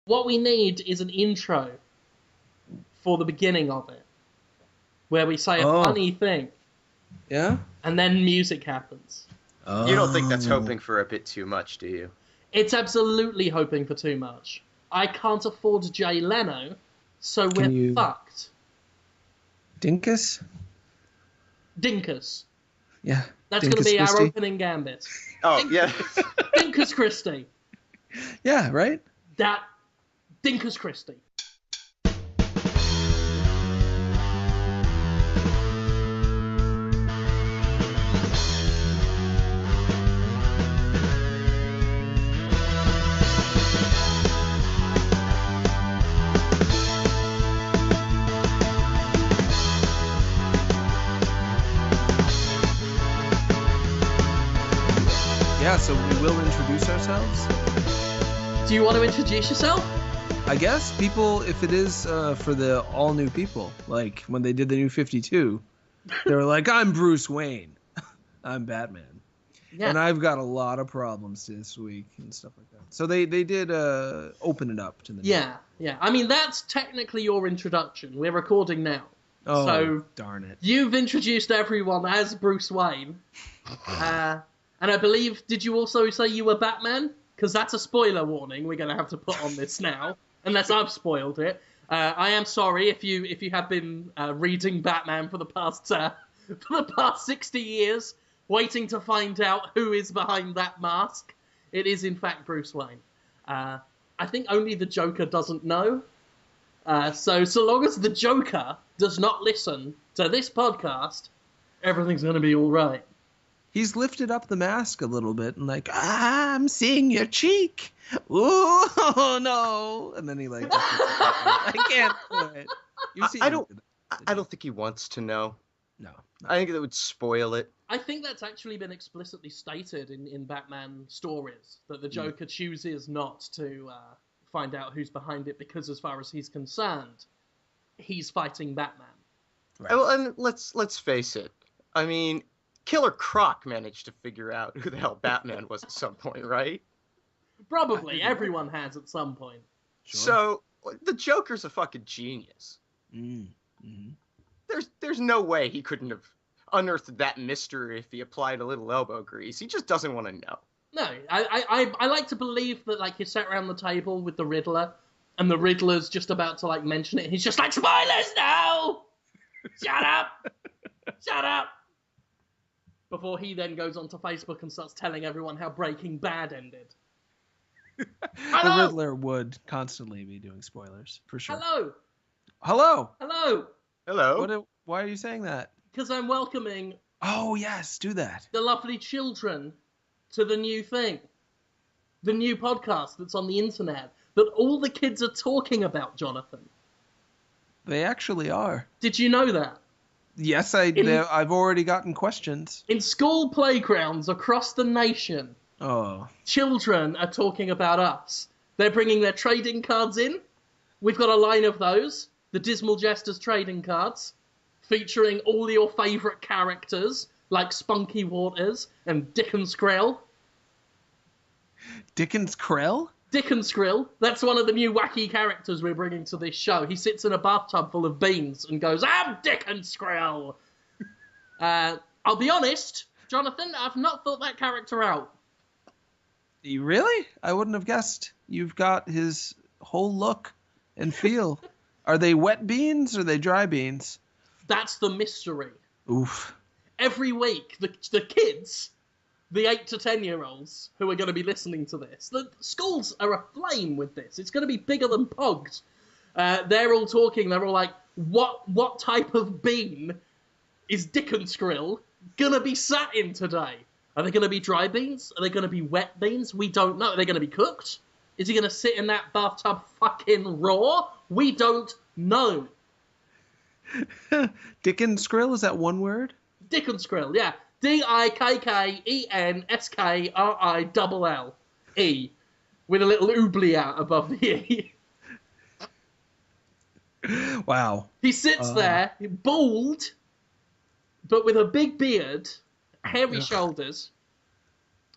What we need is an intro for the beginning of it, where we say a funny thing. Yeah? And then music happens. Oh. You don't think that's hoping for a bit too much, do you? It's absolutely hoping for too much. I can't afford Jay Leno, so we're fucked. Dinkus? Dinkus. Yeah. That's going to be our opening gambit. Oh, yeah. Dinkus Christie. Yeah, right? Dinkus Christie. Yeah, so we will introduce ourselves. Do you want to introduce yourself? I guess people, if it is for the all new people, like when they did the new 52, they were like, I'm Bruce Wayne. I'm Batman. Yeah. And I've got a lot of problems this week and stuff like that. So they did open it up to the Yeah. I mean, that's technically your introduction. We're recording now. Oh, so darn it. You've introduced everyone as Bruce Wayne. And I believe, did you also say you were Batman? Because that's a spoiler warning we're going to have to put on this now, unless I've spoiled it. I am sorry if you have been reading Batman for the past 60 years, waiting to find out who is behind that mask. It is, in fact, Bruce Wayne. I think only the Joker doesn't know. So long as the Joker does not listen to this podcast, everything's going to be all right. He's lifted up the mask a little bit and like, I'm seeing your cheek. Oh no! And then he like, I can't do it. I don't think he wants to know. No. I think that would spoil it. I think that's actually been explicitly stated in Batman stories, that the Joker chooses not to find out who's behind it because, as far as he's concerned, he's fighting Batman. Right. Well, and let's face it. I mean, Killer Croc managed to figure out who the hell Batman was at some point, right? Probably. Everyone has at some point. Sure. So, the Joker's a fucking genius. Mm-hmm. There's no way he couldn't have unearthed that mystery if he applied a little elbow grease. He just doesn't want to know. No, I like to believe that, like, he sat around the table with the Riddler, and the Riddler's just about to, like, mention it, and he's just like, spoilers now! Shut up! Shut up! Before he then goes onto Facebook and starts telling everyone how Breaking Bad ended. The Riddler would constantly be doing spoilers, for sure. Hello! Why are you saying that? Because I'm welcoming... Oh, yes, do that. ...the lovely children to the new thing. The new podcast that's on the internet that all the kids are talking about, Jonathan. They actually are. Did you know that? Yes, I've already gotten questions. In school playgrounds across the nation, children are talking about us. They're bringing their trading cards in. We've got a line of those, the Dismal Jesters trading cards, featuring all your favourite characters, like Spunky Waters and Dickon Skrill. Dickon Skrill? Dickon Skrill. That's one of the new wacky characters we're bringing to this show. He sits in a bathtub full of beans and goes, I'm Dickon Skrill! I'll be honest, Jonathan, I've not thought that character out. You really? I wouldn't have guessed. You've got his whole look and feel. Are they wet beans or are they dry beans? That's the mystery. Oof. Every week, the kids... the 8 to 10-year-olds who are going to be listening to this. The schools are aflame with this. It's going to be bigger than Pogs. They're all talking. They're all like, what type of bean is Dickon Skrill going to be sat in today? Are they going to be dry beans? Are they going to be wet beans? We don't know. Are they going to be cooked? Is he going to sit in that bathtub fucking raw? We don't know. Dickon Skrill, is that one word? Dickon Skrill, yeah. Dickkenskrill-E, with a little oublia above the E. Wow. He sits there, bald, but with a big beard, hairy shoulders,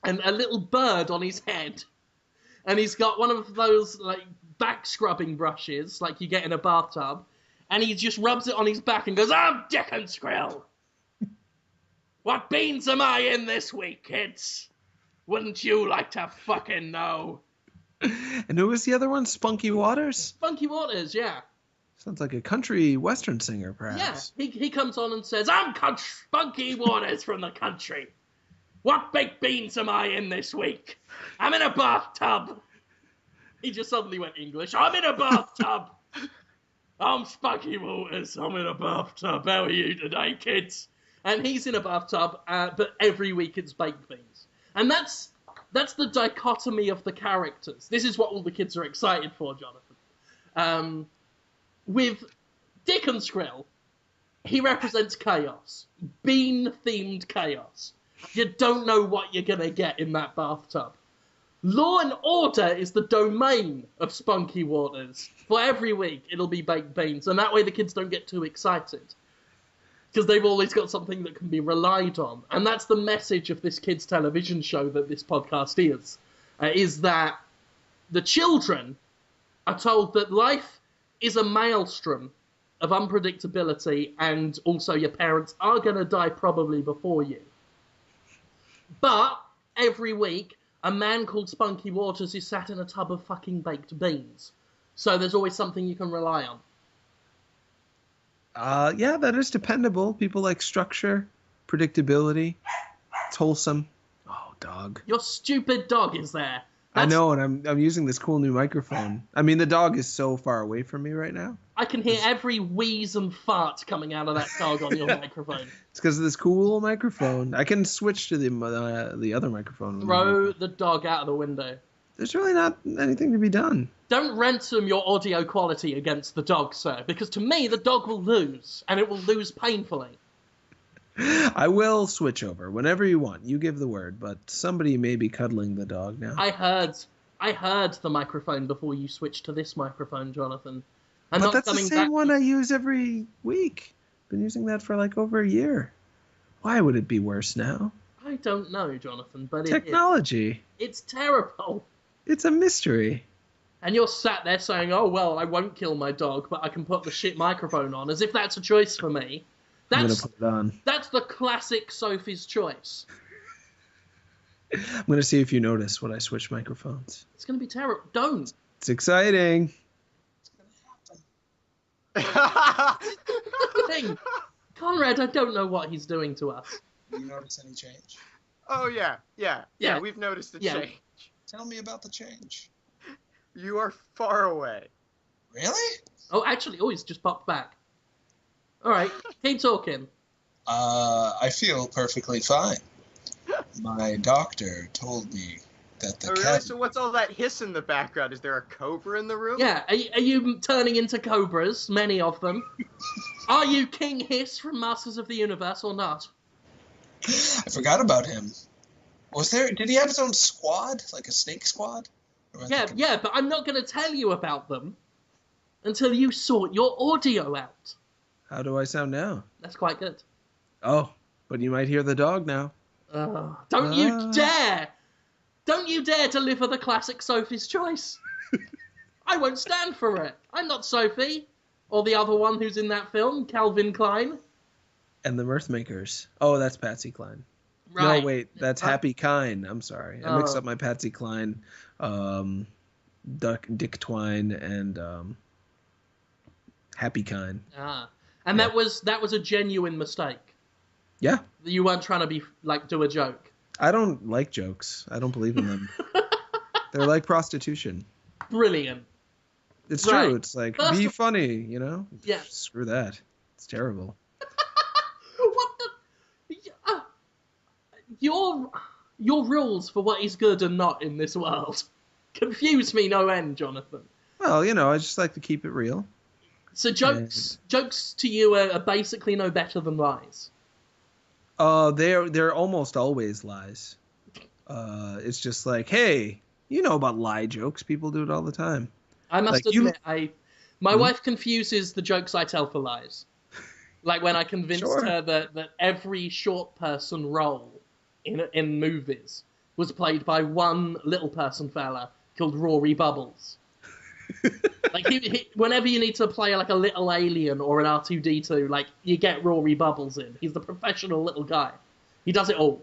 and a little bird on his head. And he's got one of those, like, back scrubbing brushes like you get in a bathtub, and he just rubs it on his back and goes, I'm Dick and Skrill. What beans am I in this week, kids? Wouldn't you like to fucking know? And who was the other one? Spunky Waters? Spunky Waters, yeah. Sounds like a country western singer, perhaps. Yeah, he comes on and says, I'm Spunky Waters from the country. What baked beans am I in this week? I'm in a bathtub. He just suddenly went English. I'm in a bathtub. I'm Spunky Waters. I'm in a bathtub. How are you today, kids? And he's in a bathtub, but every week it's baked beans. And that's the dichotomy of the characters. This is what all the kids are excited for, Jonathan. With Dick and Skrill, he represents chaos. Bean-themed chaos. You don't know what you're going to get in that bathtub. Law and Order is the domain of Spunky Waters. For every week, it'll be baked beans, and that way the kids don't get too excited. Because they've always got something that can be relied on. And that's the message of this kids' television show that this podcast is that the children are told that life is a maelstrom of unpredictability, and also your parents are going to die probably before you. But every week, a man called Spunky Waters is sat in a tub of fucking baked beans. So there's always something you can rely on. Yeah, that is dependable. People like structure, predictability. It's wholesome. Oh, dog. Your stupid dog is there. I know, and I'm using this cool new microphone. I mean, the dog is so far away from me right now. I can hear every wheeze and fart coming out of that dog on your microphone. It's because of this cool microphone. I can switch to the other microphone. Throw the dog out of the window. There's really not anything to be done. Don't ransom your audio quality against the dog, sir, because to me, the dog will lose, and it will lose painfully. I will switch over whenever you want. You give the word, but somebody may be cuddling the dog now. I heard the microphone before you switched to this microphone, Jonathan. But that's the same one I use every week. Been using that for like over a year. Why would it be worse now? I don't know, Jonathan, but technology. It's terrible. It's a mystery. And you're sat there saying, oh, well, I won't kill my dog, but I can put the shit microphone on, as if that's a choice for me. I'm going to put it on. That's the classic Sophie's choice. I'm going to see if you notice when I switch microphones. It's going to be terrible. Don't. It's exciting. It's going to happen. Conrad, I don't know what he's doing to us. Do you notice any change? Oh, yeah, we've noticed the change. Tell me about the change. You are far away. Really? Oh, actually, he's just popped back. All right, keep talking. I feel perfectly fine. My doctor told me that the really? So what's all that hiss in the background? Is there a cobra in the room? Yeah, are you turning into cobras, many of them? Are you King Hiss from Masters of the Universe or not? I forgot about him. Did he have his own squad? Like a snake squad? Yeah, but I'm not going to tell you about them until you sort your audio out. How do I sound now? That's quite good. Oh, but you might hear the dog now. Don't you dare! Don't you dare deliver the classic Sophie's Choice. I won't stand for it. I'm not Sophie. Or the other one who's in that film, Calvin Klein. And the Mirthmakers. Oh, that's Patsy Cline. Right. No, wait, that's Happy Kine. I'm sorry. I mixed up my Patsy Cline, Dick Twine, and Happy Kine. And that was a genuine mistake. Yeah. You weren't trying to be do a joke. I don't like jokes. I don't believe in them. They're like prostitution. Brilliant. It's true. It's like, be funny, you know? Yeah. Screw that. It's terrible. What the... Your rules for what is good and not in this world confuse me no end, Jonathan. Well, I just like to keep it real. So jokes to you are basically no better than lies. They're almost always lies. It's just like, hey, you know about lie jokes. People do it all the time. I must admit, my wife confuses the jokes I tell for lies. Like when I convinced her that every short person role in movies was played by one little person fella called Rory Bubbles. Like, whenever you need to play like a little alien or an R2-D2, like, you get Rory Bubbles in. He's the professional little guy. He does it all.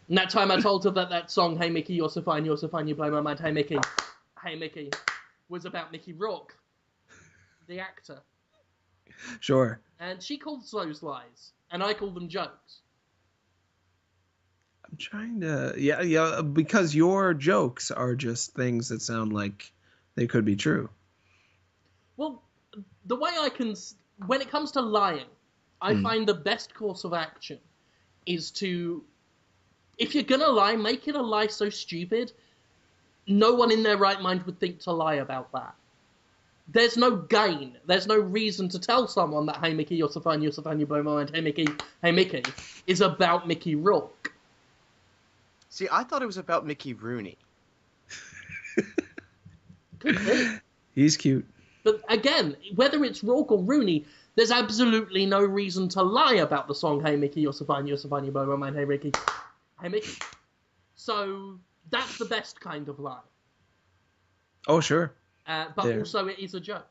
And that time I told her that song, Hey Mickey, you're so fine, you blow my mind, Hey Mickey, was about Mickey Rourke, the actor. Sure. And she calls those lies, and I call them jokes. I'm trying to... Yeah, because your jokes are just things that sound like they could be true. Well, the way when it comes to lying, I find the best course of action is to, if you're gonna lie, make it a lie so stupid, no one in their right mind would think to lie about that. There's no gain. There's no reason to tell someone that, hey Mickey, you're so fine, you blow my mind, hey Mickey, is about Mickey Rourke. See, I thought it was about Mickey Rooney. Could be. He's cute. But again, whether it's Rourke or Rooney, there's absolutely no reason to lie about the song, hey Mickey, you're so fine, you blow my mind, hey Mickey. So that's the best kind of lie. Oh, sure. But also it is a joke.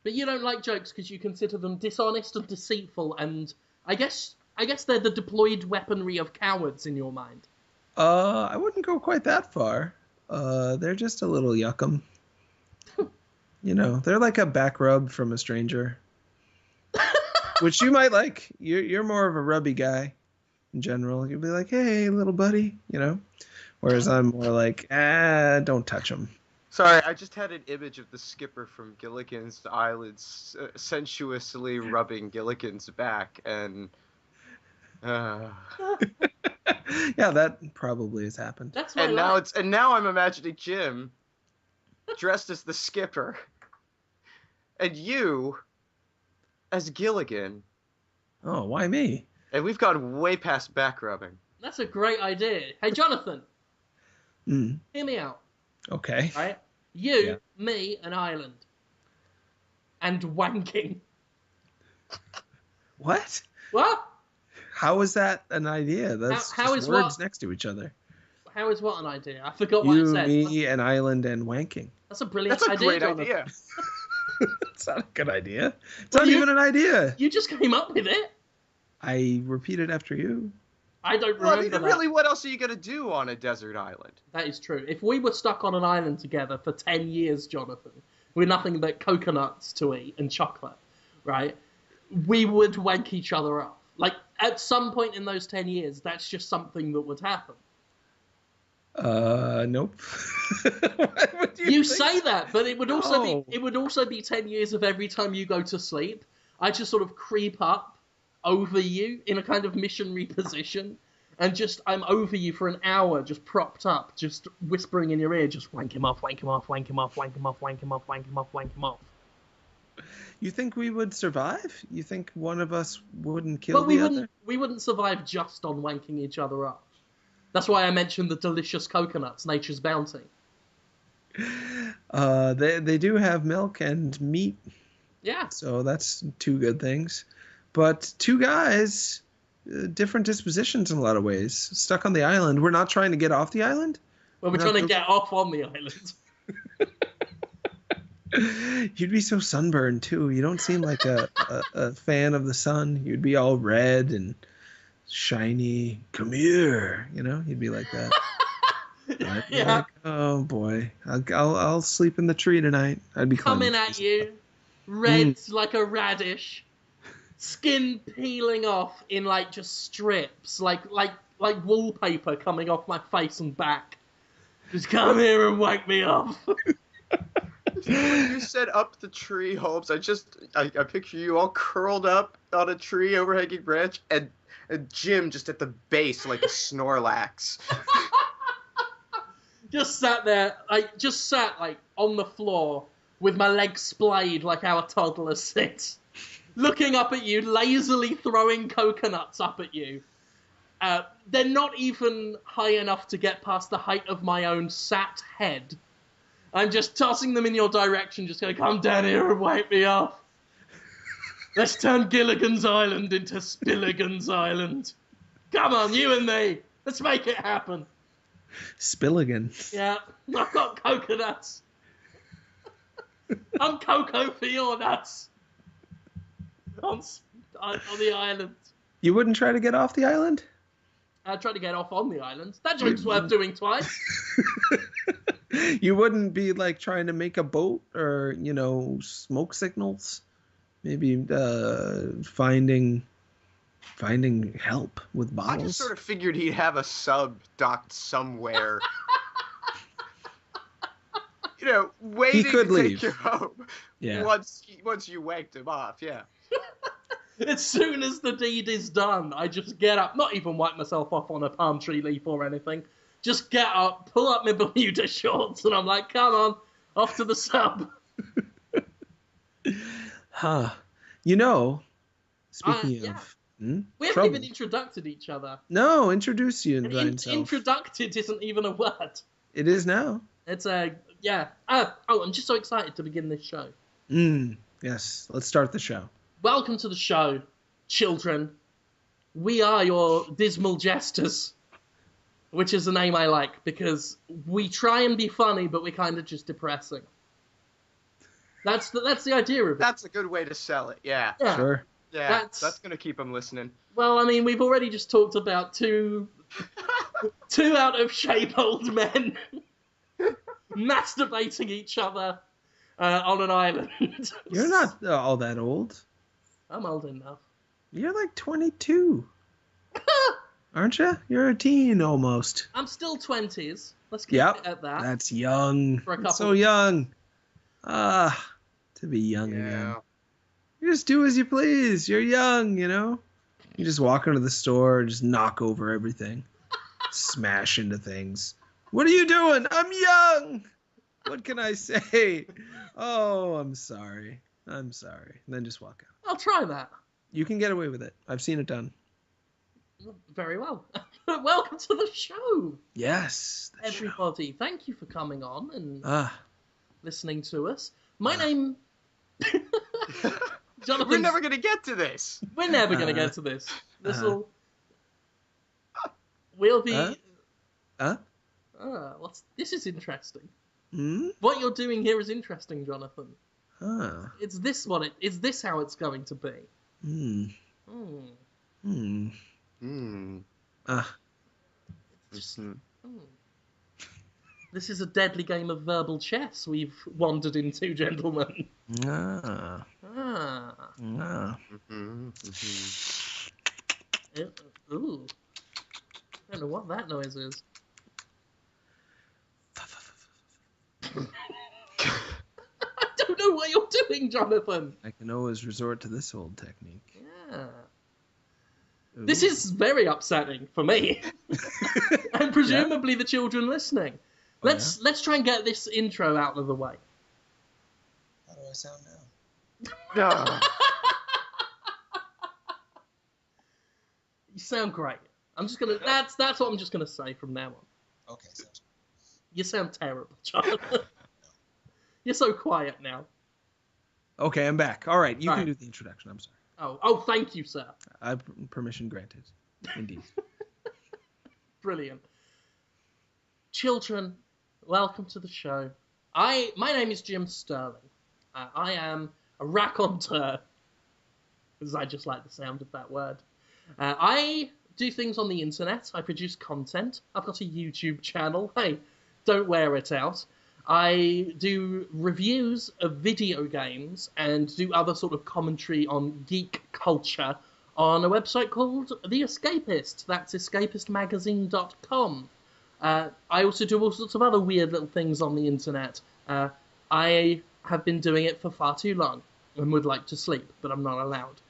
But you don't like jokes because you consider them dishonest and deceitful, and I guess they're the deployed weaponry of cowards in your mind. I wouldn't go quite that far. They're just a little yuckum. You know, they're like a back rub from a stranger. Which you might like. You're more of a rubby guy in general. You'll be like, hey, little buddy, you know? Whereas I'm more like, don't touch him. Sorry, I just had an image of the skipper from Gilligan's Island sensuously rubbing Gilligan's back, and... Yeah, that probably has happened. That's and now I'm imagining Jim dressed as the skipper, and you as Gilligan. Oh, why me? And we've gone way past back rubbing. That's a great idea. Hey, Jonathan. Hear me out. Okay. Right? You, me, an island. And wanking. What? What? How is that an idea? That's how just is words what? Next to each other. How is what an idea? I forgot what I said. Me, an island, and wanking. That's a brilliant idea. That's a great Jonathan. idea. It's not a good idea. It's not even an idea. You just came up with it. I repeat it after you. I don't remember that. Really, what else are you going to do on a desert island? That is true. If we were stuck on an island together for 10 years, Jonathan, with nothing but coconuts to eat and chocolate, right, we would wank each other off. Like, at some point in those 10 years, that's just something that would happen. Nope. Why would you say that, but it would also be 10 years of every time you go to sleep, I just sort of creep up over you in a kind of missionary position, and I'm over you for an hour, just propped up, just whispering in your ear, just wank him off, wank him off, wank him off, wank him off, wank him off, wank him off, wank him off. You think we would survive? You think one of us wouldn't kill the other? We wouldn't survive just on wanking each other off. That's why I mentioned the delicious coconuts, nature's bounty. They do have milk and meat. Yeah. So that's two good things. But two guys, different dispositions in a lot of ways. Stuck on the island. We're not trying to get off the island? Well, we're trying to get off on the island. You'd be so sunburned, too. You don't seem like a fan of the sun. You'd be all red and shiny. Come here. You know, you'd be like that. I'd be like, oh, boy. I'll sleep in the tree tonight. I'd be coming at you. Red like a radish. Skin peeling off in like just strips, like wallpaper coming off my face and back. Just come here and wake me up. When you said up the tree, Holmes, I picture you all curled up on a tree overhanging branch, and Jim just at the base like a Snorlax. just sat on the floor with my legs splayed like our toddler sits. Looking up at you, lazily throwing coconuts up at you. They're not even high enough to get past the height of my own sat head. I'm just tossing them in your direction, just going, come down here and wake me up. Let's turn Gilligan's Island into Spilligan's Island. Come on, you and me. Let's make it happen. Spilligan. Yeah, I've got coconuts. I'm Coco for your nuts. On the island. You wouldn't try to get off the island? I tried to get off on the island. That joke's worth doing twice. You wouldn't be like trying to make a boat or, smoke signals? Maybe finding help with bottles? I just sort of figured he'd have a sub docked somewhere. Waiting to take you home. Yeah. Once you waked him off, yeah. As soon as the deed is done, I just get up, not even wipe myself off on a palm tree leaf or anything. Just get up, pull up my Bermuda shorts, and I'm like, come on, off to the sub. Huh. Speaking of... we haven't even introduced each other. No, introduce you. Introduced isn't even a word. It is now. It's yeah. I'm just so excited to begin this show. Yes, let's start the show. Welcome to the show, children. We are your Dismal Jesters, which is a name I like because we try and be funny, but we're kind of just depressing. That's the idea of it. That's a good way to sell it, yeah. Sure. Yeah, that's going to keep them listening. Well, I mean, we've already just talked about two out of shape old men masturbating each other on an island. You're not all that old. I'm old enough. You're like 22. Aren't you? You're a teen almost. I'm still 20s. Let's keep it at that. That's young. For a couple so young. To be young again. You just do as you please. You're young, You just walk into the store and just knock over everything. Smash into things. What are you doing? I'm young. What can I say? Oh, I'm sorry. And then just walk out. I'll try that. You can get away with it. I've seen it done. Very well. Welcome to the show. Yes. Everybody, thank you for coming on and listening to us. My name... Jonathan. We're never going to get to this. We're never going to get to this. We'll be... This is interesting. What you're doing here is interesting, Jonathan. Is this how it's going to be? This is a deadly game of verbal chess we've wandered into, gentlemen. Ooh. I don't know what that noise is. I don't know what you're doing, Jonathan. I can always resort to this old technique. Yeah. Ooh. This is very upsetting for me. And presumably the children listening. Let's try and get this intro out of the way. How do I sound now? No. You sound great. I'm just gonna. That's what I'm just gonna say from now on. Okay, sounds good. You sound terrible, Jonathan. You're so quiet now. Okay, I'm back. All right, you can do the introduction. I'm sorry. Oh, thank you, sir. Permission granted. Indeed. Brilliant. Children, welcome to the show. My name is Jim Sterling. I am a raconteur, because I just like the sound of that word. I do things on the internet. I produce content. I've got a YouTube channel. Hey, don't wear it out. I do reviews of video games and do other sort of commentary on geek culture on a website called The Escapist. That's escapistmagazine.com. I also do all sorts of other weird little things on the internet. I have been doing it for far too long and would like to sleep, but I'm not allowed.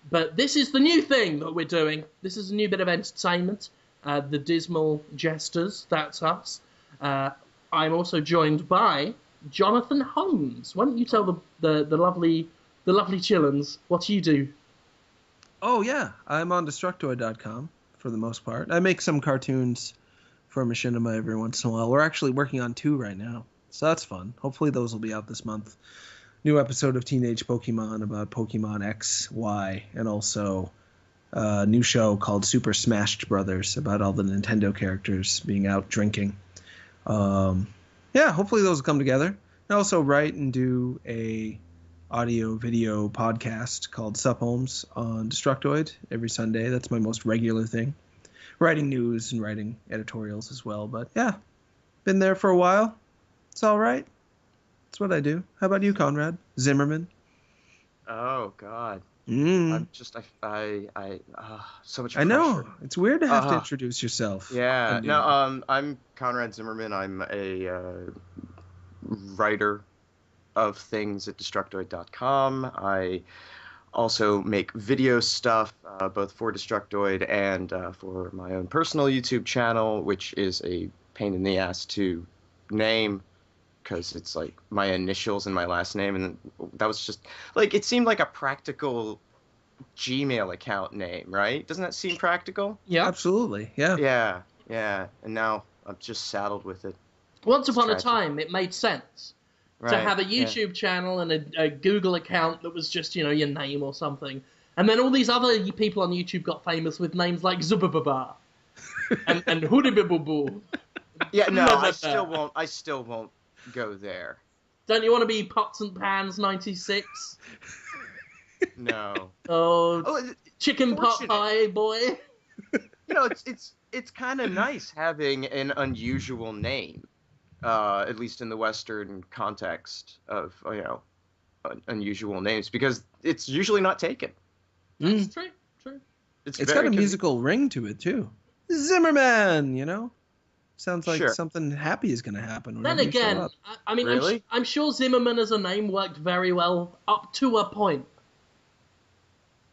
But this is the new thing that we're doing. This is a new bit of entertainment. The Dismal Jesters, that's us. I'm also joined by Jonathan Holmes. Why don't you tell the lovely chillins what you do? Oh, yeah. I'm on Destructoid.com for the most part. I make some cartoons for Machinima every once in a while. We're actually working on 2 right now, so that's fun. Hopefully those will be out this month. New episode of Teenage Pokemon about Pokemon X, Y, and also a new show called Super Smashed Brothers about all the Nintendo characters being out drinking. Yeah, hopefully those will come together. I also write and do a audio-video podcast called Sup Holmes on Destructoid every Sunday. That's my most regular thing. Writing news and writing editorials as well. But yeah, been there for a while. It's all right. That's what I do. How about you, Conrad? Zimmerman? Oh, God. I'm just, so much pressure. I know. It's weird to have to introduce yourself. Yeah. No, I'm Conrad Zimmerman. I'm a writer of things at Destructoid.com. I also make video stuff, both for Destructoid and for my own personal YouTube channel, which is a pain in the ass to name because it's like my initials and my last name, and that was just like, it seemed like a practical Gmail account name, right? Doesn't that seem practical? Yeah, absolutely. Yeah. Yeah. And now I'm just saddled with it. Once upon a time, it made sense Right, to have a YouTube channel and a Google account that was just, your name or something. And then all these other people on YouTube got famous with names like Zubababa and Hoodibibubu. Yeah, no, I still won't go there. Don't you want to be Pots and Pans 96? No. Oh, chicken pot pie boy. It's kind of nice having an unusual name, at least in the Western context of unusual names, because it's usually not taken. That's true. It's got a musical ring to it too. Zimmerman, sounds like something happy is going to happen. Then again, I mean, really? I'm sure Zimmerman as a name worked very well up to a point.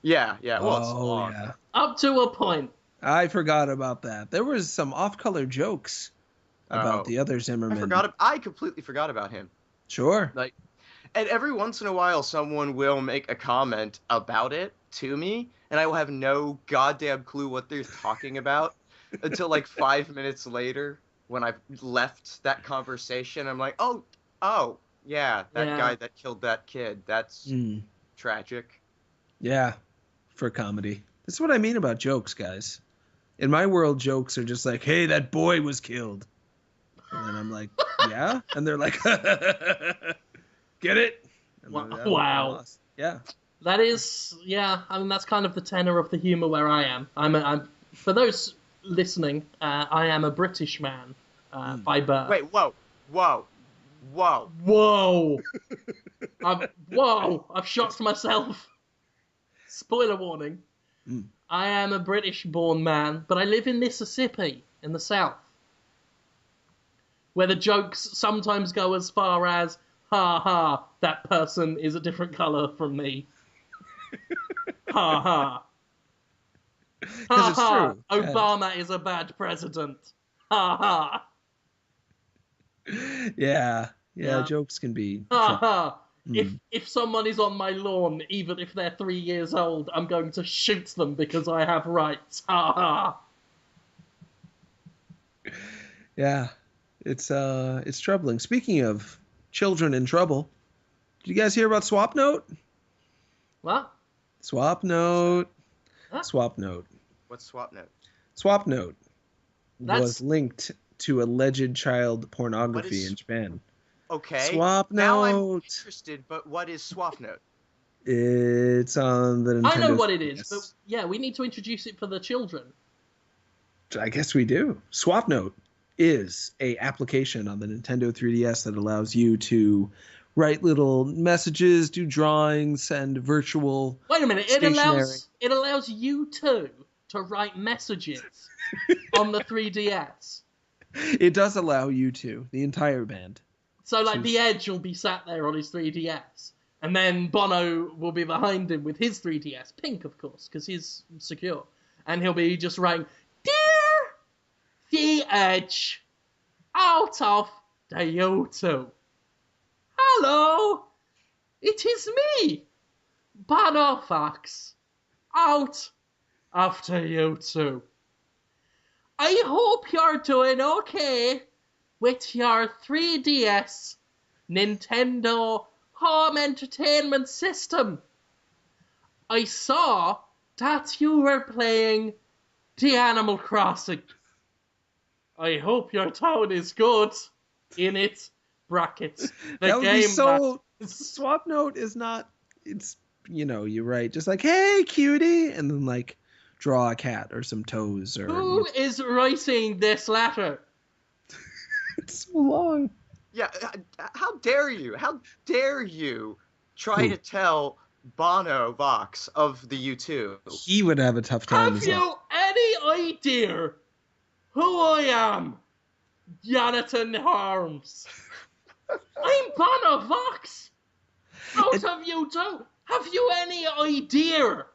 Yeah. Well, yeah. Up to a point. I forgot about that. There was some off-color jokes about the other Zimmerman. I completely forgot about him. Sure. And every once in a while, someone will make a comment about it to me, and I will have no goddamn clue what they're talking about until 5 minutes later when I've left that conversation. I'm like, oh, yeah, that guy that killed that kid. That's tragic. Yeah, for comedy. That's what I mean about jokes, guys. In my world, jokes are just like, hey, that boy was killed. And then I'm like, yeah? And they're like, get it? Wow. Yeah. That is, I mean, that's kind of the tenor of the humor where I am. I'm for those listening, I am a British man by birth. Wait, whoa. I've shocked myself. Spoiler warning. I am a British-born man, but I live in Mississippi, in the South, where the jokes sometimes go as far as, ha ha, that person is a different colour from me. Ha ha. Ha ha, Obama is a bad president. Ha ha. Yeah, jokes can be... Ha ha. If someone is on my lawn, even if they're 3 years old, I'm going to shoot them because I have rights. Ha ha. Yeah, it's troubling. Speaking of children in trouble, did you guys hear about SwapNote? What? SwapNote. Huh? SwapNote. What's SwapNote? SwapNote was linked to alleged child pornography in Japan. Okay. SwapNote. Now I'm interested, but what is SwapNote? It's on the Nintendo I know what it is, but yeah, we need to introduce it for the children. I guess we do. SwapNote is a application on the Nintendo 3DS that allows you to write little messages, do drawings, send virtual. Wait a minute! It allows you to write messages on the 3DS. It does allow you to, the entire band. So, the Edge will be sat there on his 3DS, and then Bono will be behind him with his 3DS, pink, of course, because he's secure, and he'll be just writing, "Dear the Edge, out of the YouTube. Hello, it is me, Bono Fox, out of the YouTube. I hope you're doing okay with your 3DS Nintendo home entertainment system. I saw that you were playing the Animal Crossing. I hope your town is good in it brackets. The That would game be so. brackets. Swap note is not. It's you're right. Just like, hey, cutie, and then like draw a cat or some toes or. Who is writing this letter? It's so long. Yeah, how dare you? How dare you try to tell Bono Vox of the U2? He would have a tough time. Have you any idea who I am? Jonathan Harms. I'm Bono Vox. Out of U2. Have you any idea?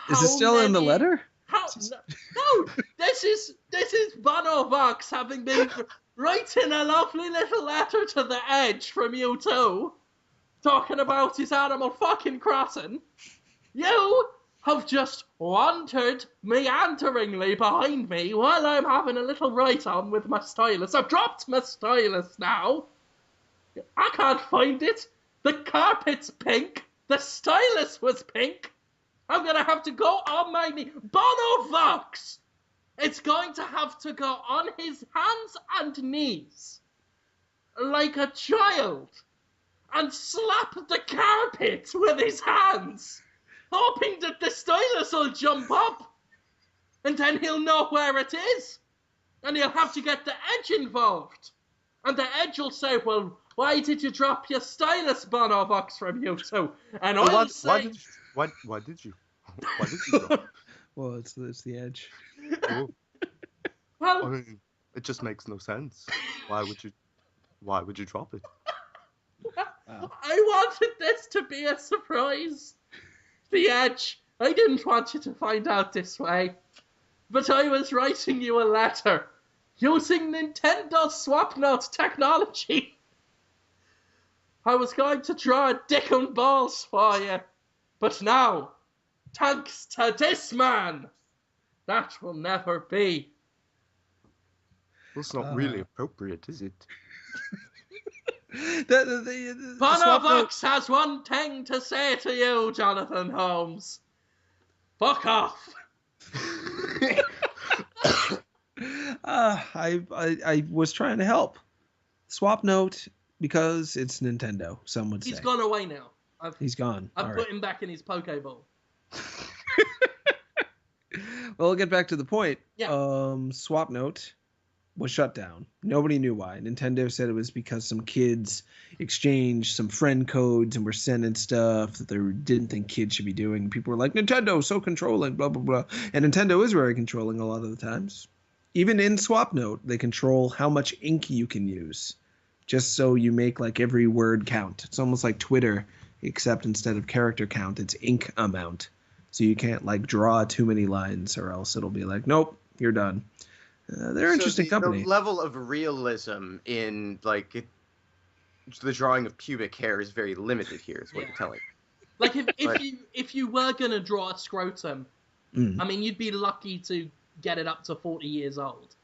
Is it still in the letter? No, this is Bono Vox having been writing a lovely little letter to the Edge from U2, talking about his Animal fucking Crossing. You have just wandered meanderingly behind me while I'm having a little write-on with my stylus. I've dropped my stylus now. I can't find it. The carpet's pink. The stylus was pink. I'm going to have to go on my knee. Bono Vox! It's going to have to go on his hands and knees like a child and slap the carpet with his hands, hoping that the stylus will jump up, and then he'll know where it is, and he'll have to get the Edge involved, and the Edge will say, well, why did you drop your stylus, Bono Vox, from U2? And I'll say... Why did you drop? Well, it's the Edge. Oh. Well, I mean, it just makes no sense. Why would you drop it? Wow. I wanted this to be a surprise. The Edge. I didn't want you to find out this way. But I was writing you a letter using Nintendo Swap Note technology. I was going to draw a dick and balls for you. But now, thanks to this man, that will never be. That's not really appropriate, is it? Bono Vox has one thing to say to you, Jonathan Holmes. Fuck off. I was trying to help. Swap Note, because it's Nintendo, some would say. He's gone away now. He's gone. I've put him back in his Pokeball. Well, we'll get back to the point. Yeah. Swap Note was shut down. Nobody knew why. Nintendo said it was because some kids exchanged some friend codes and were sending stuff that they didn't think kids should be doing. People were like, Nintendo, so controlling, blah, blah, blah. And Nintendo is very controlling a lot of the times. Even in Swap Note, they control how much ink you can use, just so you make like every word count. It's almost like Twitter, except instead of character count, it's ink amount. So you can't like draw too many lines or else it'll be like, nope, you're done. They're an interesting company. The level of realism in like the drawing of pubic hair is very limited here, is what you're telling. Like if you were gonna draw a scrotum, I mean, you'd be lucky to get it up to 40 years old.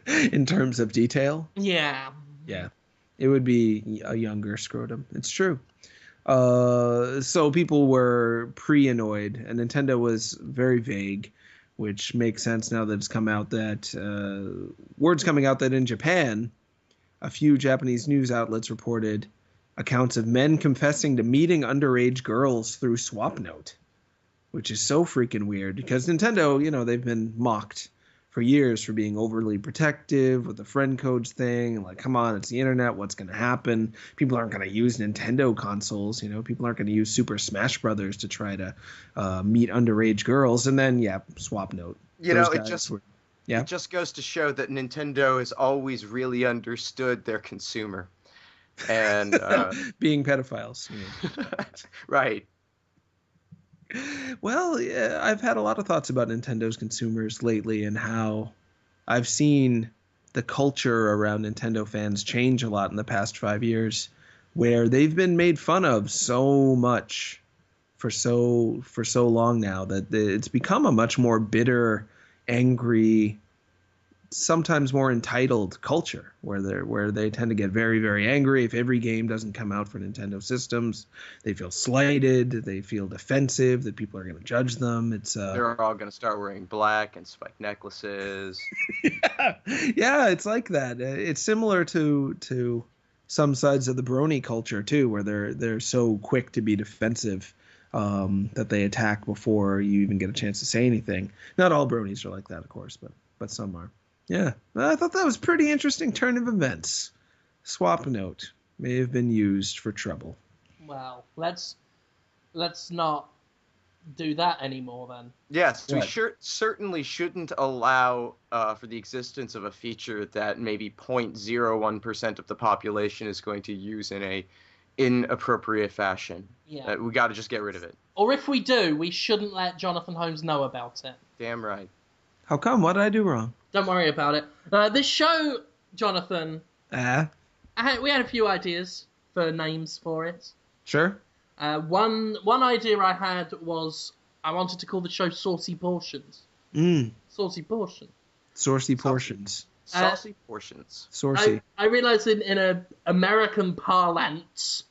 In terms of detail? Yeah. Yeah. It would be a younger scrotum. It's true. So people were pre-annoyed, and Nintendo was very vague, which makes sense now that it's come out that word's coming out that in Japan, a few Japanese news outlets reported accounts of men confessing to meeting underage girls through Swap Note, which is so freaking weird because Nintendo, they've been mocked for years for being overly protective with the friend codes thing. Like, come on, it's the internet. What's going to happen? People aren't going to use Nintendo consoles. People aren't going to use Super Smash Brothers to try to meet underage girls. And then, Swap Note. It just goes to show that Nintendo has always really understood their consumer. And being pedophiles. Right. Well, yeah, I've had a lot of thoughts about Nintendo's consumers lately and how I've seen the culture around Nintendo fans change a lot in the past 5 years, where they've been made fun of so much for so long now that it's become a much more bitter, angry, sometimes more entitled culture where they tend to get very, very angry if every game doesn't come out for Nintendo systems. They feel slighted. They feel defensive that people are going to judge them. They're all going to start wearing black and spiked necklaces. Yeah, it's like that. It's similar to some sides of the brony culture too, where they're so quick to be defensive that they attack before you even get a chance to say anything. Not all bronies are like that, of course, but some are. Yeah, I thought that was a pretty interesting turn of events. Swap note may have been used for trouble. Well, let's not do that anymore then. Yes, we certainly shouldn't allow for the existence of a feature that maybe 0.01% of the population is going to use in a inappropriate fashion. Yeah. We got to just get rid of it. Or if we do, we shouldn't let Jonathan Holmes know about it. Damn right. How come? What did I do wrong? Don't worry about it. This show, Jonathan, we had a few ideas for names for it. Sure. One idea I had was I wanted to call the show Saucy Portions. Saucy Portion. Saucy Portions. Saucy Portions. Saucy. I realised in a American parlance,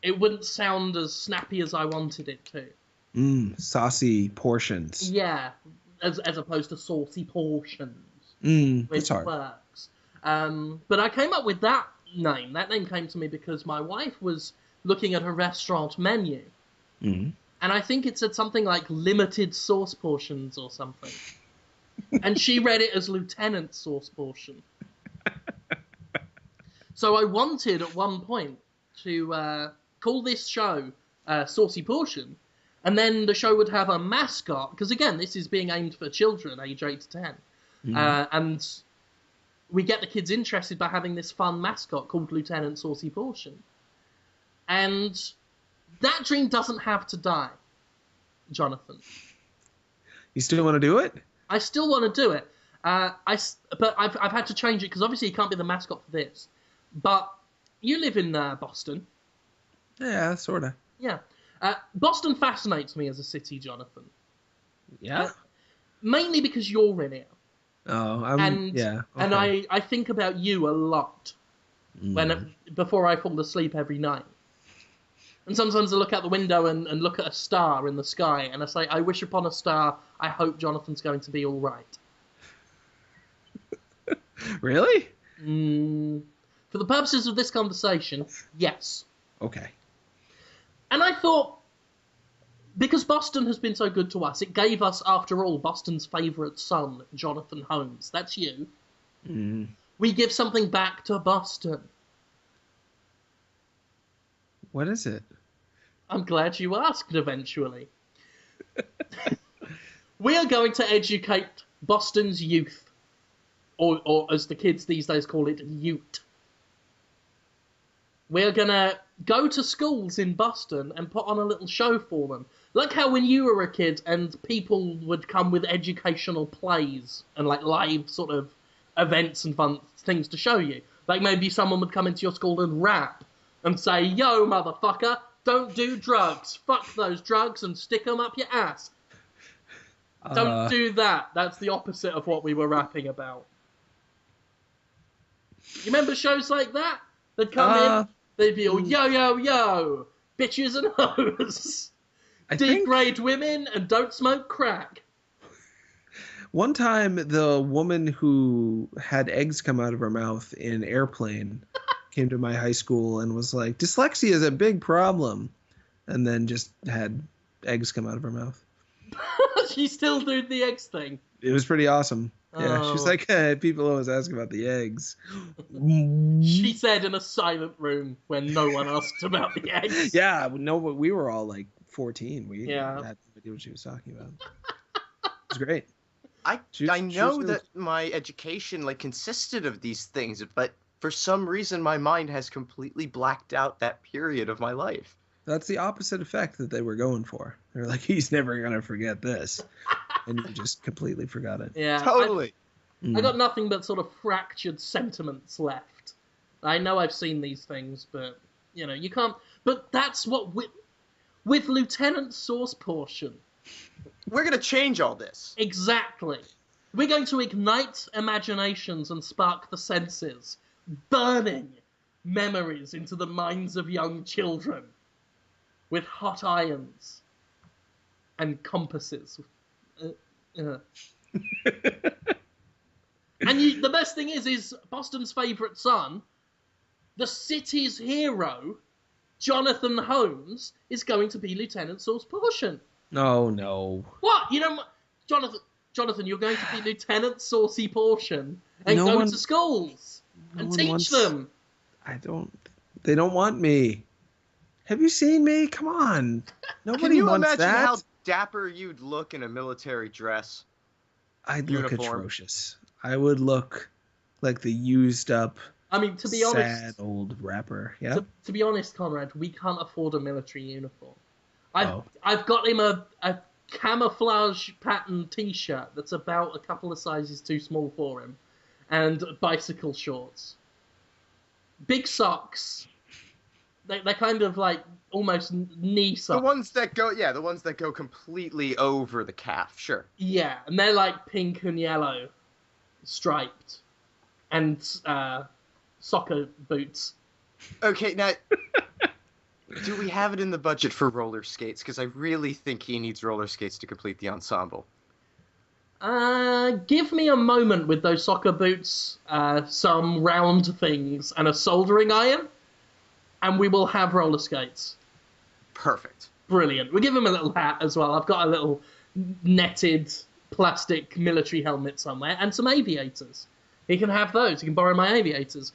it wouldn't sound as snappy as I wanted it to. Saucy Portions. Yeah, as opposed to Saucy Portions. It's hard. Works. But I came up with that name. That name came to me because my wife was looking at a restaurant menu. And I think it said something like limited sauce portions or something. And she read it as Lieutenant Sauce Portion. So I wanted at one point to call this show Saucy Portion, and then the show would have a mascot, because again, this is being aimed for children, age 8 to 10. And we get the kids interested by having this fun mascot called Lieutenant Saucy Portion. And that dream doesn't have to die, Jonathan. You still want to do it? I still want to do it. But I've had to change it because obviously you can't be the mascot for this. But you live in Boston. Yeah, sort of. Yeah. Boston fascinates me as a city, Jonathan. Yeah? Mainly because you're in it. Oh, yeah. Okay. And I think about you a lot before I fall asleep every night. And sometimes I look out the window and look at a star in the sky, and I say, I wish upon a star, I hope Jonathan's going to be all right. Really? For the purposes of this conversation, yes. Okay. And I thought, because Boston has been so good to us, it gave us, after all, Boston's favourite son, Jonathan Holmes. That's you. We give something back to Boston. What is it? I'm glad you asked eventually. We are going to educate Boston's youth, or as the kids these days call it, Ute. We're going to go to schools in Boston and put on a little show for them. Like how when you were a kid and people would come with educational plays and like live sort of events and fun things to show you. Like maybe someone would come into your school and rap and say, yo, motherfucker, don't do drugs. Fuck those drugs and stick them up your ass. Don't do that. That's the opposite of what we were rapping about. You remember shows like that? They'd come in, they'd be all, yo, yo, yo, bitches and hoes. Degrade women and don't smoke crack. One time, the woman who had eggs come out of her mouth in Airplane came to my high school and was like, dyslexia is a big problem. And then just had eggs come out of her mouth. She still did the eggs thing. It was pretty awesome. Yeah, she's like, people always ask about the eggs. She said in a silent room when no one asked about the eggs. Yeah, no, but we were all like 14. We had no idea what she was talking about. It was great. I know that my education consisted of these things, but for some reason my mind has completely blacked out that period of my life. That's the opposite effect that they were going for. They're like, he's never gonna forget this, and you just completely forgot it. Yeah, totally. I got nothing but sort of fractured sentiments left. I know I've seen these things, but you can't. But that's what with Lieutenant Sauce Portion. We're going to change all this. Exactly. We're going to ignite imaginations and spark the senses, burning memories into the minds of young children with hot irons and compasses. And the best thing is Boston's favourite son the city's hero, Jonathan Holmes, is going to be Lieutenant Sauce Portion. Oh, no. What? You know, Jonathan, you're going to be Lieutenant Saucy Portion and go to schools and teach them. They don't want me. Have you seen me? Come on. Nobody Can you wants imagine that. how dapper you'd look in a military dress? I'd look atrocious. I would look like the used up, to be honest, sad old rapper. Yeah. To be honest, Conrad, we can't afford a military uniform. I've got him a camouflage pattern T-shirt that's about a couple of sizes too small for him, and bicycle shorts, big socks. They're kind of like almost knee socks. The ones that go completely over the calf. Sure. Yeah, and they're like pink and yellow, striped, and soccer boots. Okay, now, do we have it in the budget for roller skates? Because I really think he needs roller skates to complete the ensemble. Give me a moment with those soccer boots, some round things, and a soldering iron, and we will have roller skates. Perfect. Brilliant. We'll give him a little hat as well. I've got a little netted plastic military helmet somewhere, and some aviators. He can have those. He can borrow my aviators.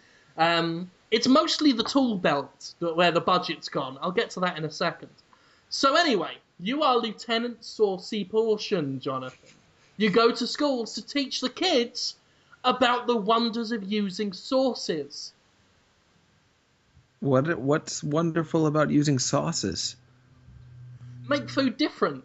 It's mostly the tool belt where the budget's gone. I'll get to that in a second. So anyway, you are Lieutenant Saucy Portion, Jonathan. You go to schools to teach the kids about the wonders of using sauces. What's wonderful about using sauces? Make food different.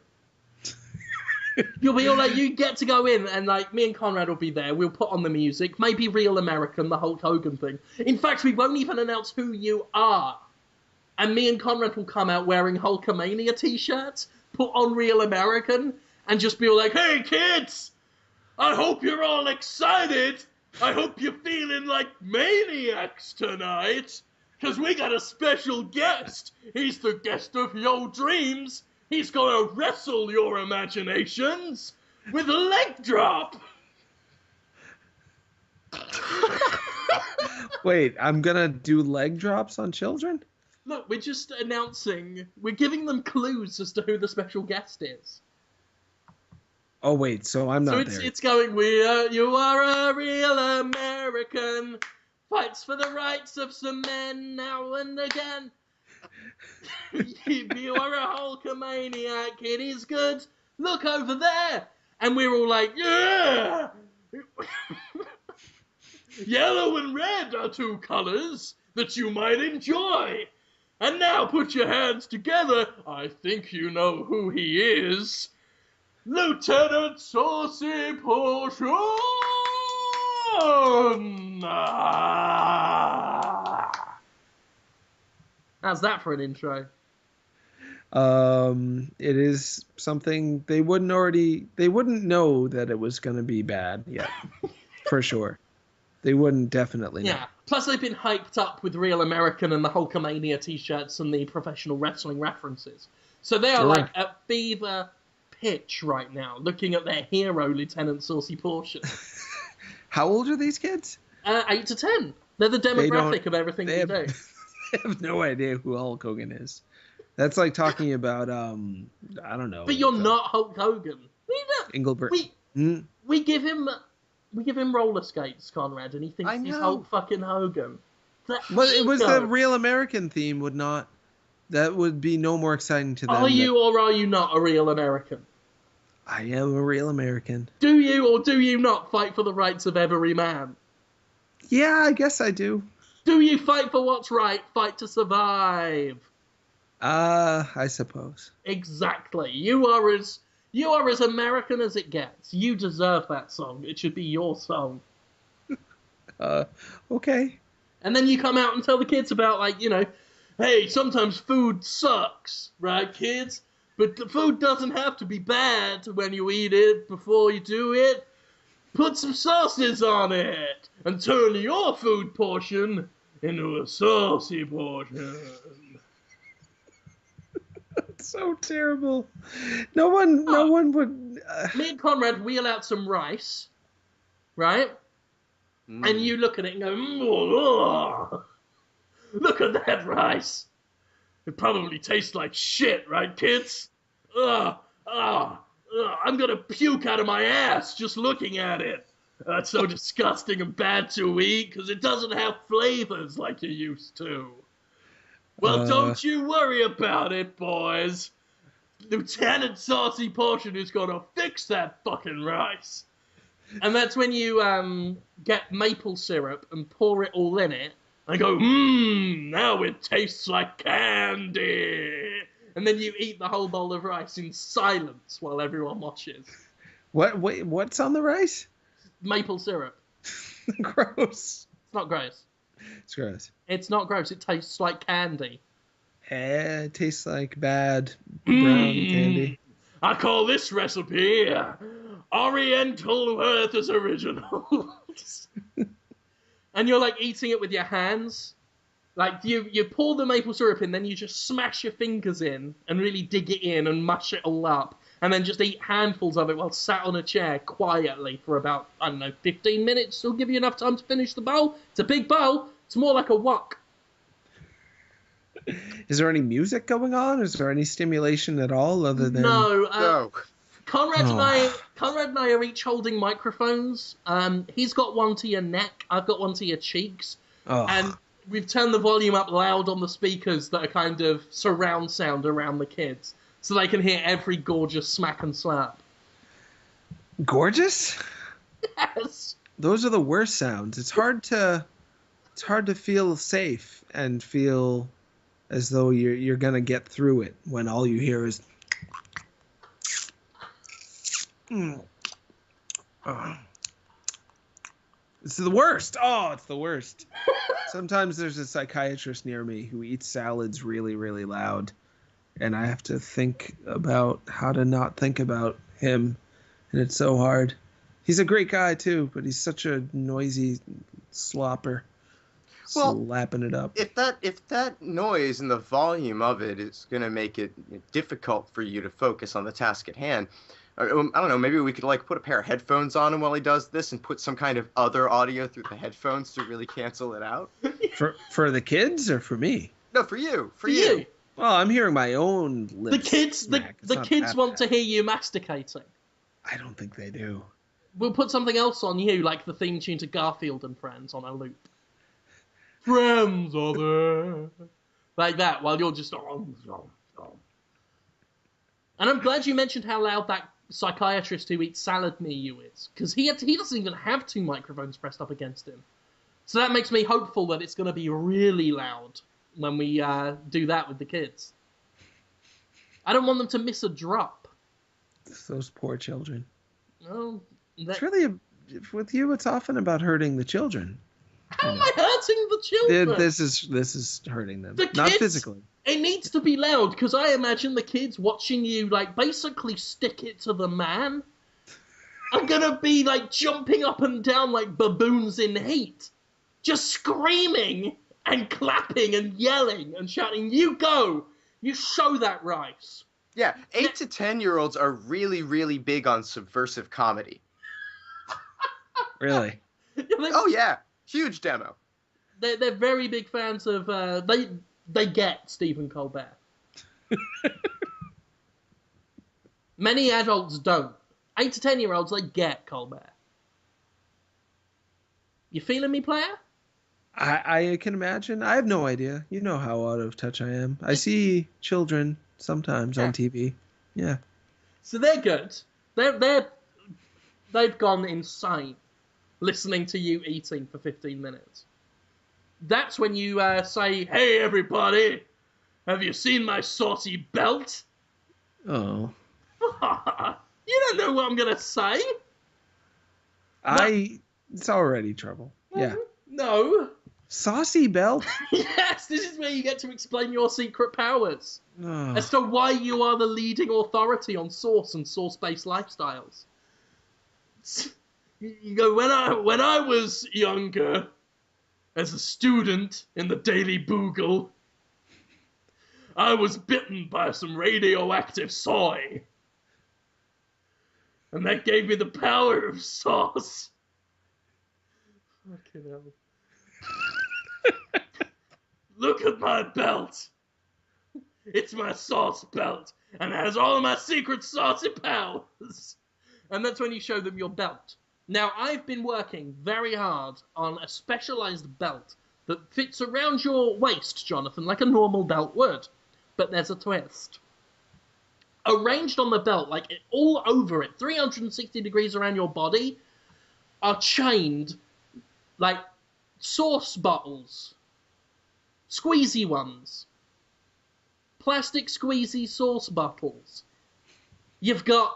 You'll be all like, you get to go in, and like me and Conrad will be there. We'll put on the music, maybe Real American, the Hulk Hogan thing. In fact, we won't even announce who you are. And me and Conrad will come out wearing Hulkamania t-shirts, put on Real American, and just be all like, hey kids, I hope you're all excited. I hope you're feeling like maniacs tonight. Because we got a special guest. He's the guest of your dreams. He's gonna wrestle your imaginations with a leg drop. Wait, I'm gonna do leg drops on children? Look, we're just announcing, we're giving them clues as to who the special guest is. Oh wait, so I'm not there. So it's going, you are a real American. Fights for the rights of some men now and again. You are a Hulkamaniac, it is good. Look over there. And we're all like, yeah! Yellow and red are two colors that you might enjoy. And now put your hands together. I think you know who he is. Lieutenant Saucy Portion! How's that for an intro? It is something they wouldn't know that it was going to be bad yet. For sure. They wouldn't definitely know. Yeah. Plus they've been hyped up with Real American and the Hulkamania t-shirts and the professional wrestling references. So they are like at fever pitch right now, looking at their hero, Lieutenant Saucy Portion. How old are these kids? 8 to 10. They're the demographic of everything we do. I have no idea who Hulk Hogan is. That's like talking about, I don't know. But you're not Hulk Hogan. Engelbert. We give him roller skates, Conrad, and he thinks he's Hulk fucking Hogan. But it was the Real American theme that would be no more exciting to them. Are you or are you not a real American? I am a real American. Do you or do you not fight for the rights of every man? Yeah, I guess I do. Do you fight for what's right? Fight to survive. I suppose. Exactly. You are as American as it gets. You deserve that song. It should be your song. Okay. And then you come out and tell the kids about, like, you know, hey, sometimes food sucks, right, kids? But the food doesn't have to be bad when you eat it before you do it. Put some sauces on it and turn your food portion into a saucy portion. That's so terrible. No one would... Me and Conrad wheel out some rice, right? And you look at it and go, Look at that rice. It probably tastes like shit, right, kids? Ugh, ugh, ugh, I'm gonna puke out of my ass just looking at it. It's so disgusting and bad to eat because it doesn't have flavors like it used to. Well, don't you worry about it, boys. Lieutenant Saucy Portion is gonna fix that fucking rice. And that's when you get maple syrup and pour it all in it and go, now it tastes like candy. And then you eat the whole bowl of rice in silence while everyone watches. What's on the rice? Maple syrup. Gross. It's not gross. It's gross. It's not gross. It tastes like candy. It tastes like bad brown candy. I call this recipe Oriental Werther's Originals. And you're like eating it with your hands. Like you pour the maple syrup in, then you just smash your fingers in and really dig it in and mush it all up. And then just eat handfuls of it while sat on a chair quietly for about, 15 minutes. It'll give you enough time to finish the bowl. It's a big bowl. It's more like a wok. Is there any music going on? Is there any stimulation at all other than... No. Conrad and I are each holding microphones. He's got one to your neck. I've got one to your cheeks. Oh. And we've turned the volume up loud on the speakers that are kind of surround sound around the kids. So they can hear every gorgeous smack and slap. Gorgeous? Yes. Those are the worst sounds. It's hard to feel safe and feel as though you're gonna get through it when all you hear is It's the worst. Oh, it's the worst. Sometimes there's a psychiatrist near me who eats salads really, really loud, and I have to think about how to not think about him, and it's so hard. He's a great guy too, but he's such a noisy slopper. Well, slapping it up. If that noise and the volume of it is going to make it difficult for you to focus on the task at hand, I don't know, maybe we could put a pair of headphones on him while he does this and put some kind of other audio through the headphones to really cancel it out. For the kids or for me? No, for you. For you. Well, I'm hearing my own lips. The kids want to hear you masticating. I don't think they do. We'll put something else on you, like the theme tune to Garfield and Friends on a loop. Friends are there. Like that, while you're just... And I'm glad you mentioned how loud that psychiatrist who eats salad near you is, because he doesn't even have two microphones pressed up against him. So that makes me hopeful that it's going to be really loud when we do that with the kids. I don't want them to miss a drop. Those poor children. Oh, it's really with you. It's often about hurting the children. How am I hurting the children? This is hurting them. The Not kids, physically. It needs to be loud, because I imagine the kids watching you, basically stick it to the man. I'm gonna be, jumping up and down like baboons in heat. Just screaming and clapping and yelling and shouting, you go! You show that rice. Yeah, 8 to 10-year-olds are really, really big on subversive comedy. Really? Oh, yeah. Huge demo. They're very big fans of... They get Stephen Colbert. Many adults don't. 8 to 10-year-olds, they get Colbert. You feeling me, player? I can imagine. I have no idea. You know how out of touch I am. I see children sometimes on TV. Yeah. So they're good. They've gone insane listening to you eating for 15 minutes. That's when you say, hey, everybody, have you seen my saucy belt? Oh. You don't know what I'm going to say. It's already trouble. Yeah. No. Saucy belt? Yes, this is where you get to explain your secret powers. Oh. As to why you are the leading authority on sauce and sauce-based lifestyles. You go, when I was younger... As a student in the Daily Bugle, I was bitten by some radioactive soy. And that gave me the power of sauce. Fucking hell. Look at my belt. It's my sauce belt, and it has all of my secret saucy powers. And that's when you show them your belt. Now, I've been working very hard on a specialized belt that fits around your waist, Jonathan, like a normal belt would. But there's a twist. Arranged on the belt, like all over it, 360 degrees around your body, are chained like sauce bottles. Squeezy ones. Plastic squeezy sauce bottles. You've got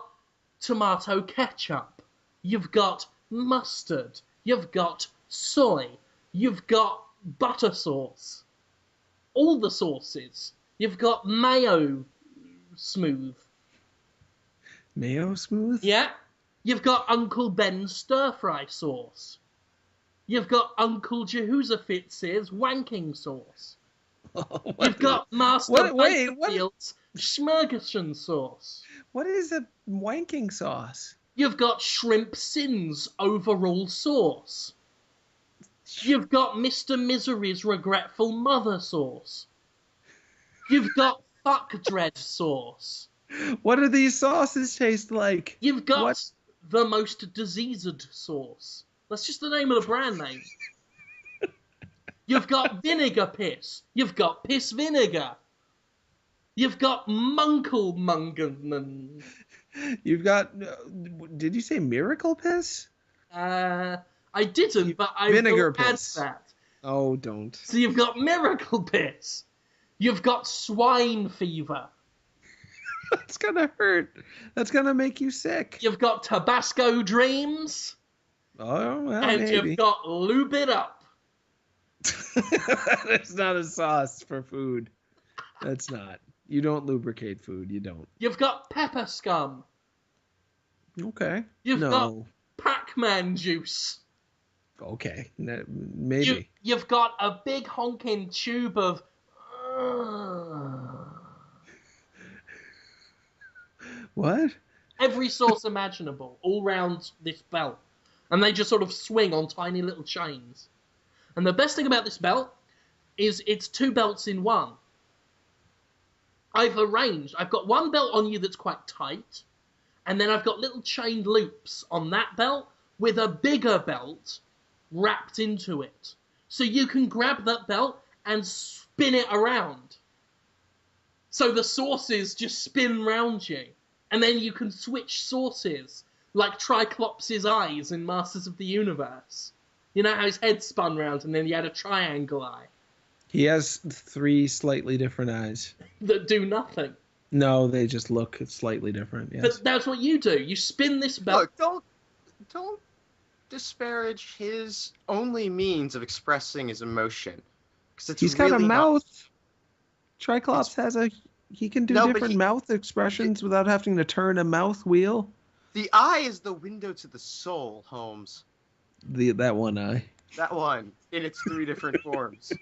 tomato ketchup. You've got mustard. You've got soy. You've got butter sauce. All the sauces. You've got mayo smooth. Mayo smooth? Yeah. You've got Uncle Ben's stir-fry sauce. You've got Uncle Jehoshaphat's wanking sauce. You've got Master Bakerfield's Schmergerson sauce. What is a wanking sauce? You've got Shrimp Sin's overall sauce. You've got Mr. Misery's Regretful Mother sauce. You've got Fuck Dread sauce. What do these sauces taste like? You've got the Most Diseased sauce. That's just the name of the brand name. You've got Vinegar Piss. You've got Piss Vinegar. You've got Munkle Mungan. You've got... Did you say Miracle Piss? I didn't, but I Vinegar will add Piss. that. Oh, don't. So you've got Miracle Piss. You've got Swine Fever. That's gonna hurt. That's gonna make you sick. You've got Tabasco Dreams. Oh, well, and maybe. You've got Lube It Up. That's not a sauce for food. That's not. You don't lubricate food. You don't. You've got Pepper Scum. Okay. You've got Pac-Man juice. Okay. Maybe. You've got a big honking tube of... What? Every sauce imaginable, all round this belt. And they just sort of swing on tiny little chains. And the best thing about this belt is it's two belts in one. I've got one belt on you that's quite tight, and then I've got little chained loops on that belt with a bigger belt wrapped into it. So you can grab that belt and spin it around. So the sauces just spin round you. And then you can switch sauces, like Triclops' eyes in Masters of the Universe. You know how his head spun round and then he had a triangle eye? He has 3 slightly different eyes. That do nothing. No, they just look slightly different, yes. But that's what you do. You spin this belt. Look, don't disparage his only means of expressing his emotion. He's got a mouth. Triclops has a... He can do different mouth expressions without having to turn a mouth wheel. The eye is the window to the soul, Holmes. That one eye. That one, in its 3 different forms.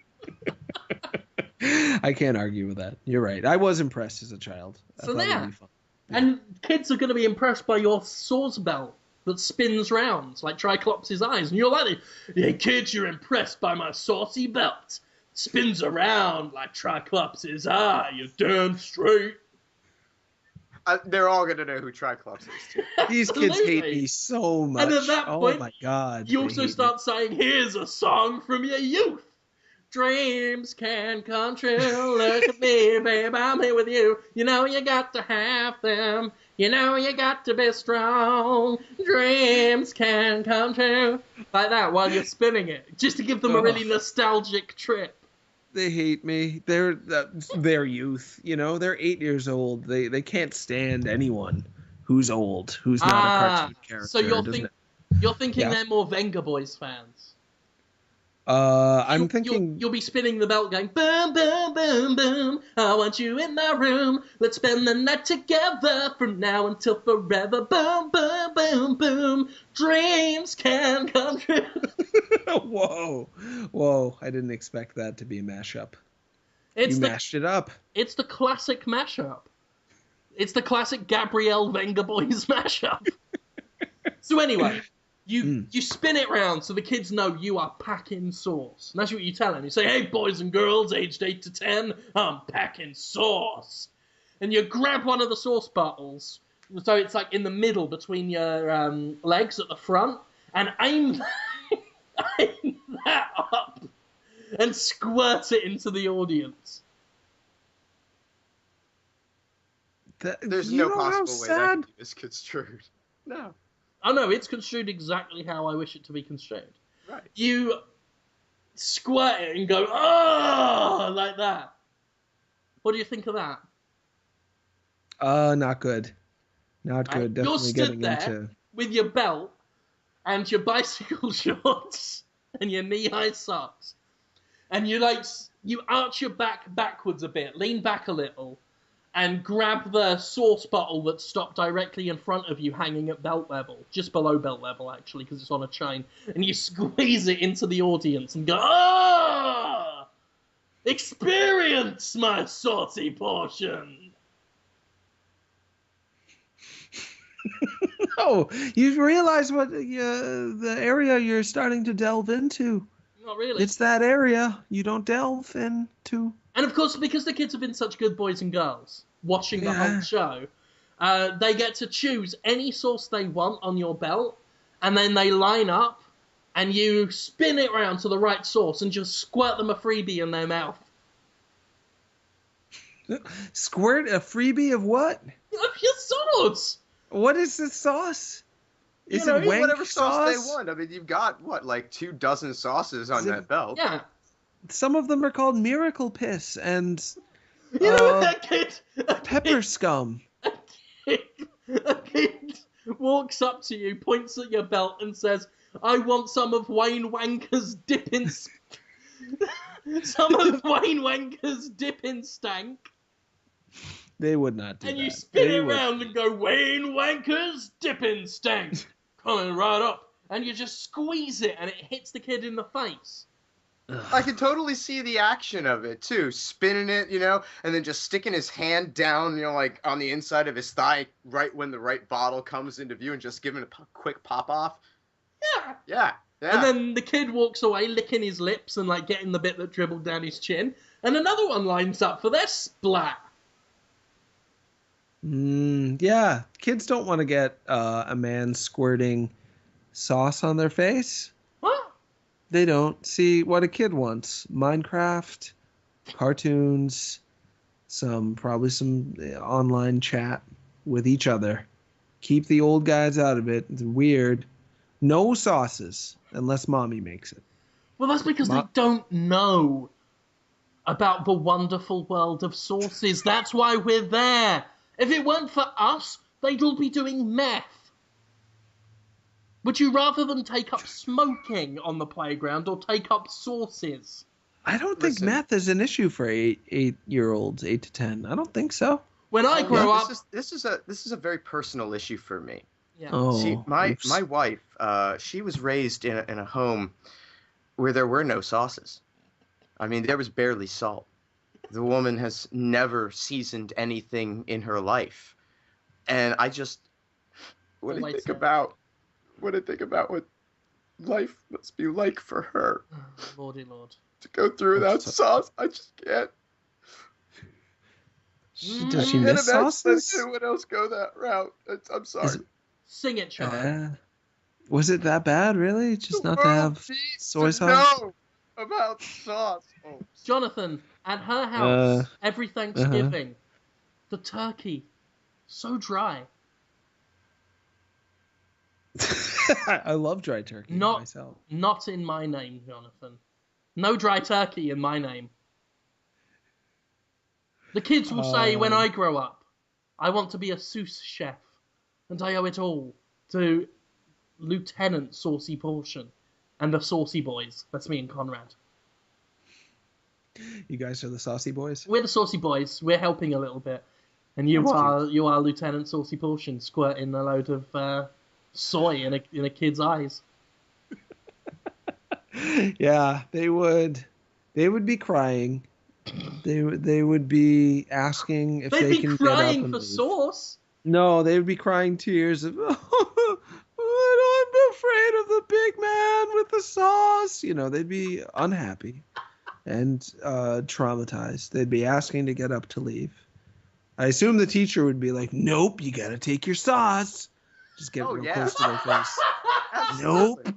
I can't argue with that. You're right. I was impressed as a child. So there. And kids are going to be impressed by your sauce belt that spins round, like Triclops' eyes. And you're like, hey, kids, you're impressed by my saucy belt. Spins around like Triclops' eye. You're damn straight. They're all going to know who Triclops is, too. These kids hate me so much. And at that point, my God, you also start saying, here's a song from your youth. Dreams can come true. Look at me, babe, I'm here with you. You know you got to have them. You know you got to be strong. Dreams can come true. Like that while you're spinning it. Just to give them a really nostalgic trip. They hate me. They're their youth. You know, they're 8 years old. They can't stand anyone who's old, who's not a cartoon character. So you're thinking they're more Venga Boys fans. I'm thinking... You'll be spinning the belt going, boom, boom, boom, boom. I want you in my room. Let's spend the night together from now until forever. Boom, boom, boom, boom. Dreams can come true. Whoa. I didn't expect that to be a mashup. You mashed it up. It's the classic mashup. It's the classic Gabrielle Venga Boys mashup. So anyway, You spin it round so the kids know you are packing sauce. And that's what you tell them. You say, hey, boys and girls, aged 8 to 10, I'm packing sauce. And you grab one of the sauce bottles, so it's like in the middle between your legs at the front, and aim that up and squirt it into the audience. There's no possible way that could be misconstrued. No. Oh no, it's construed exactly how I wish it to be construed. Right. You squirt it and go, oh, like that. What do you think of that? Not good. Not good. Definitely You're stood getting there into with your belt and your bicycle shorts and your knee-high socks, and you arch your back backwards a bit, lean back a little, and grab the sauce bottle that's stopped directly in front of you, hanging at belt level, just below belt level actually, because it's on a chain, and you squeeze it into the audience and go, ah, experience my saucy portion. No, you realize what the area you're starting to delve into. Not really. It's that area you don't delve into. And of course, because the kids have been such good boys and girls watching the whole show, they get to choose any sauce they want on your belt, and then they line up, and you spin it around to the right sauce and just squirt them a freebie in their mouth. Squirt a freebie of what? Of your sauce! What is the sauce? Is it it wank whatever sauce they sauce? want? I mean, you've got, 24 sauces on that belt? Yeah. Some of them are called Miracle Piss and You know that kid? Pepper Scum. A kid walks up to you, points at your belt, and says, I want some of Wayne Wanker's dipping... some of Wayne Wanker's dipping stank. They would not do that. And you spin it around and go, Wayne Wanker's dipping stank. Coming right up. And you just squeeze it and it hits the kid in the face. I can totally see the action of it, too. Spinning it, and then just sticking his hand down, like on the inside of his thigh right when the right bottle comes into view and just giving it a quick pop-off. Yeah. And then the kid walks away licking his lips and getting the bit that dribbled down his chin. And another one lines up for their splat. Yeah, kids don't want to get a man squirting sauce on their face. What? They don't. See what a kid wants: Minecraft, cartoons, probably some online chat with each other. Keep the old guys out of it. It's weird. No sauces unless mommy makes it. Well, that's because they don't know about the wonderful world of sauces. That's why we're there. If it weren't for us, they'd all be doing meth. Would you rather them take up smoking on the playground or take up sauces? I don't think meth is an issue for 8-year-olds, 8 to 10. I don't think so. When I grow up, this is a very personal issue for me. Yeah. Oh, see, my wife, she was raised in a home where there were no sauces. I mean, there was barely salt. The woman has never seasoned anything in her life. And I just, when I think about what life must be like for her. Lordy Lord. To go through that sauce, I just can't. Does she miss sauces? Anyone else go that route? I'm sorry. Sing it, Charlie. Was it that bad, really? Just not to have soy sauce? No, about sauce. Oh. Jonathan, at her house, every Thanksgiving, the turkey, so dry. I love dry turkey myself. Not in my name, Jonathan. No dry turkey in my name. The kids will say when I grow up, I want to be a sous chef, and I owe it all to Lieutenant Saucy Portion and the Saucy Boys. That's me and Conrad. You guys are the Saucy Boys? We're the Saucy Boys. We're helping a little bit. And you are Lieutenant Saucy Portion, squirting a load of soy in a kid's eyes. Yeah, they would be crying. They would be asking if they can get up. They'd be crying for sauce. No, they would be crying tears of, oh, I'm afraid of the big man with the sauce. You know, they'd be unhappy and traumatized. They'd be asking to get up to leave. I assume the teacher would be like, nope, you got to take your sauce. Just get real close to their face. Nope.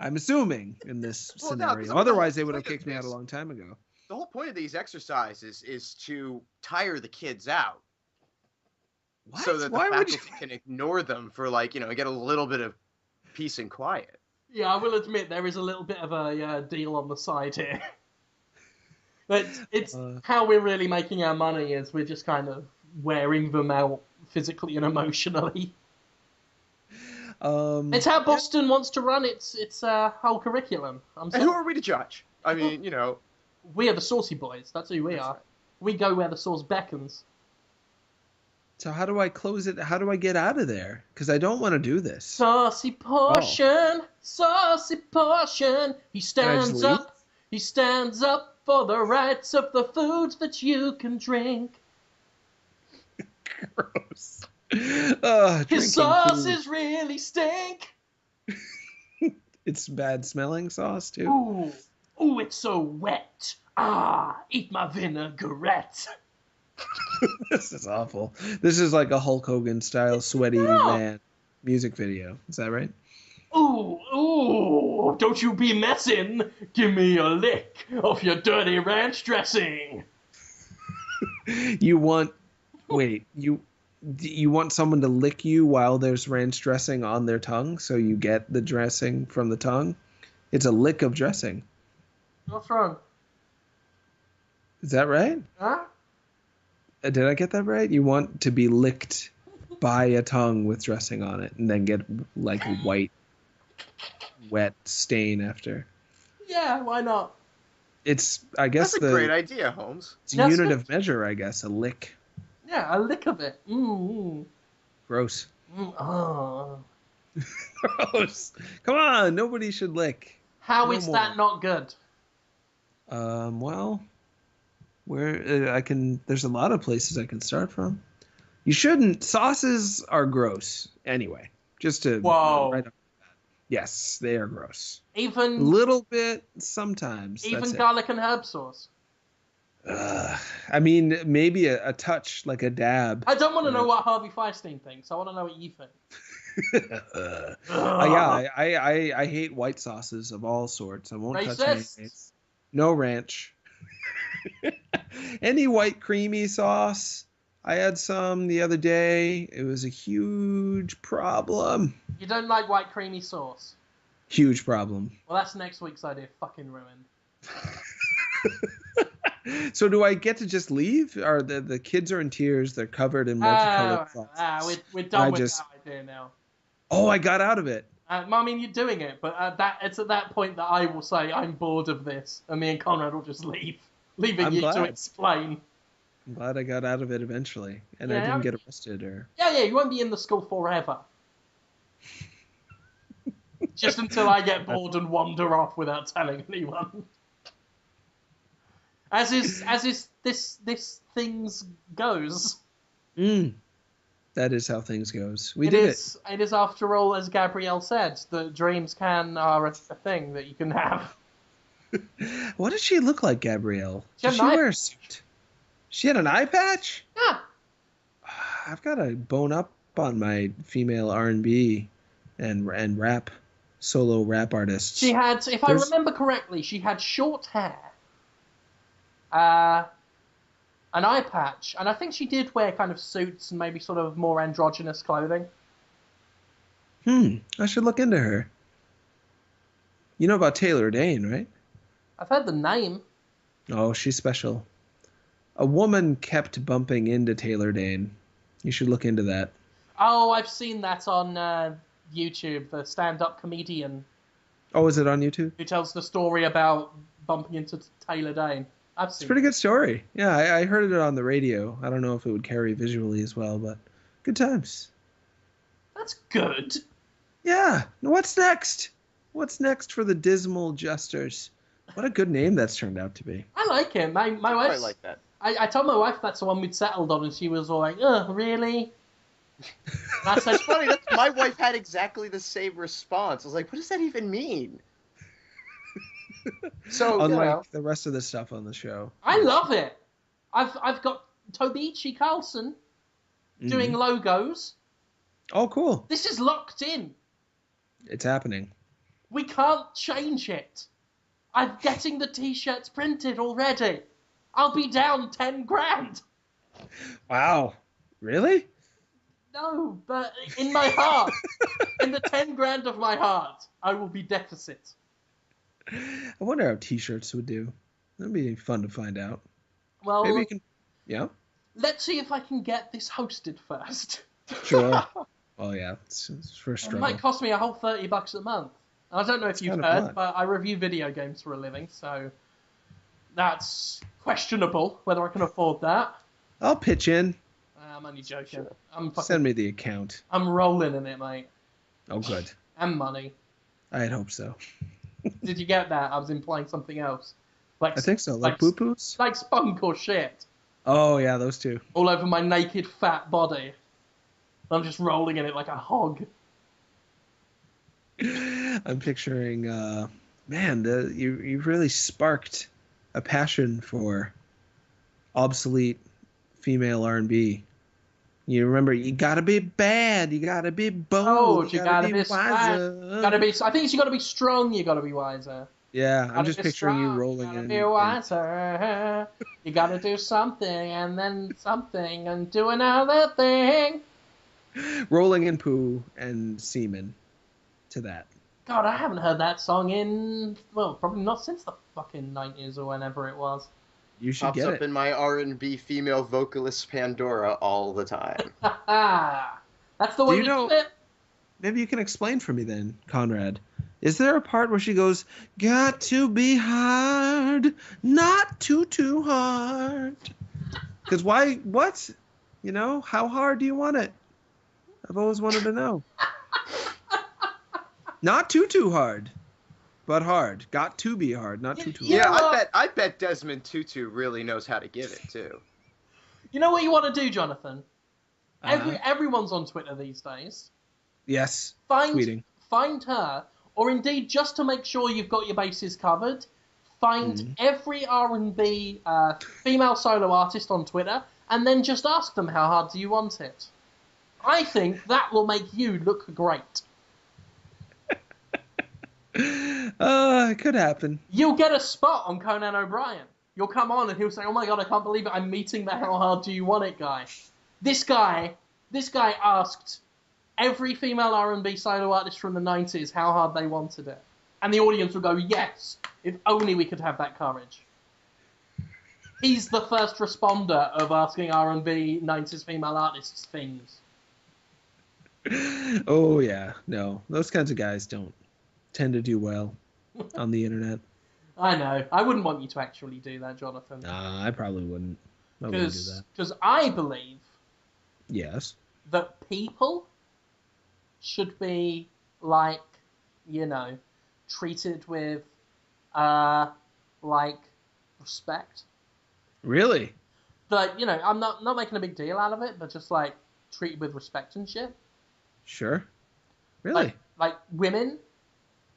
I'm assuming in this scenario. No, otherwise, they would have kicked me out a long time ago. The whole point of these exercises is to tire the kids out. What? So that the faculty can ignore them for, like, you know, get a little bit of peace and quiet. Yeah, I will admit there is a little bit of a deal on the side here. But it's how we're really making our money is we're just kind of wearing them out physically and emotionally. It's how Boston wants to run its whole curriculum. And who are we to judge? I mean, you know. We are the saucy boys. That's who we are. Right. We go where the sauce beckons. So how do I close it? How do I get out of there? Because I don't want to do this. Saucy portion, saucy portion. He stands up. He stands up for the rights of the foods that you can drink. Gross. His sauces really stink. It's bad smelling sauce too. Ooh, it's so wet. Eat my vinaigrette. This is awful. This is like a Hulk Hogan style sweaty man music video. Is that right? Ooh, don't you be messing. Give me a lick of your dirty ranch dressing. You want someone to lick you while there's ranch dressing on their tongue so you get the dressing from the tongue? It's a lick of dressing. What's wrong? Is that right? Huh? Did I get that right? You want to be licked by a tongue with dressing on it and then get like a white, wet stain after. Yeah, why not? I guess that's a great idea, Holmes. It's a unit of measure, I guess. A lick. Yeah, a lick of it. Gross. Oh. Gross. Come on, nobody should lick. How is that not good? Well, there's a lot of places I can start from. You shouldn't. Sauces are gross anyway. Just to Whoa. Right up that. Yes, they are gross. Even a little bit sometimes. Even garlic and herb sauce. I mean, maybe a touch, like a dab. I don't want to know what Harvey Fierstein thinks. I want to know what you think. Yeah, I hate white sauces of all sorts. I won't touch anything. No ranch. Any white creamy sauce. I had some the other day. It was a huge problem. You don't like white creamy sauce? Huge problem. Well, that's next week's idea. Fucking ruined. So do I get to just leave? Or the kids are in tears. They're covered in multicolored sauces. We're done with that idea now. Oh, I got out of it. I mean, you're doing it, but it's at that point that I will say, I'm bored of this. And me and Conrad will just leave. Leaving you to explain. I'm glad I got out of it eventually. And I didn't get arrested or... Yeah, you won't be in the school forever. Just until I get bored and wander off without telling anyone. As is this things goes. That is how things goes. We did it. It is, after all, as Gabrielle said, that dreams are a thing that you can have. What did she look like, Gabrielle? Did she wear a suit? She had an eye patch? Yeah. I've got to bone up on my female R&B and rap, solo rap artists. She had, if I remember correctly, she had short hair, an eye patch, and I think she did wear kind of suits and maybe sort of more androgynous clothing. I should look into her. You know about Taylor Dane, right? I've heard the name. Oh, she's special. A woman kept bumping into Taylor Dane. You should look into that. Oh, I've seen that on YouTube, the stand-up comedian. Oh, is it on YouTube? Who tells the story about bumping into Taylor Dane. It's a pretty good story. Yeah, I heard it on the radio. I don't know if it would carry visually as well, but good times. That's good. Yeah. What's next? What's next for the Dismal Jesters? What a good name that's turned out to be. I like him. My wife. I like that. I told my wife that's the one we'd settled on, and she was all like, "Oh, really?" And I said, It's funny. My wife had exactly the same response. I was like, what does that even mean? So, Unlike the rest of the stuff on the show. I love it. I've got Tobiichi Carlson doing logos. Oh, cool. This is locked in. It's happening. We can't change it. I'm getting the t-shirts printed already. I'll be down 10 grand. Wow. Really? No, but in my heart, in the 10 grand of my heart, I will be deficit. I wonder how t-shirts would do. That'd be fun to find out. Well, maybe you can. Yeah. Let's see if I can get this hosted first. Sure. Well, yeah, it's for a struggle. It might cost me a whole $30 a month. I don't know if you've heard, but I review video games for a living, so that's questionable whether I can afford that. I'll pitch in. I'm only joking. Sure. Send me the account. I'm rolling in it, mate. Oh, good. And money. I'd hope so. Did you get that? I was implying something else. I think so. Like poo-poos? Like spunk or shit. Oh, yeah, those two. All over my naked, fat body. I'm just rolling in it like a hog. I'm picturing, man, you've really sparked a passion for obsolete female R&B. You remember, you gotta be bad, you gotta be bold, you gotta be wiser. I think you gotta be strong, you gotta be wiser. Yeah, I'm just picturing you rolling in. You gotta be wiser. You gotta do something, and then something, and do another thing. Rolling in poo and semen to that. God, I haven't heard that song in, well, probably not since the fucking 90s or whenever it was. You should Pops get up it. in my R&B female vocalist Pandora all the time. That's the way you do it. Maybe you can explain for me then, Conrad. Is there a part where she goes, got to be hard, not too hard? Because why, what? You know, how hard do you want it? I've always wanted to know. Not too hard, but hard. Got to be hard, not too hard. Yeah, I bet Desmond Tutu really knows how to give it too. You know what you want to do, Jonathan? Everyone's on Twitter these days. Yes. Find her, or indeed just to make sure you've got your bases covered. Find every R&B female solo artist on Twitter, and then just ask them how hard do you want it. I think that will make you look great. It could happen. You'll get a spot on Conan O'Brien. You'll come on and he'll say, "Oh my god, I can't believe it! I'm meeting the how hard do you want it guy." This guy asked every female R&B solo artist from the 90s how hard they wanted it, and the audience will go, "Yes, if only we could have that courage." He's the first responder of asking R&B 90s female artists things. Oh yeah, no, those kinds of guys don't tend to do well on the internet. I know. I wouldn't want you to actually do that, Jonathan. Nah, I probably wouldn't. I wouldn't do that. Because I believe Yes. that people should be, like, you know, treated with, like, respect. Really? But, you know, I'm not making a big deal out of it, but just, like, treated with respect and shit. Sure. Really? Like women,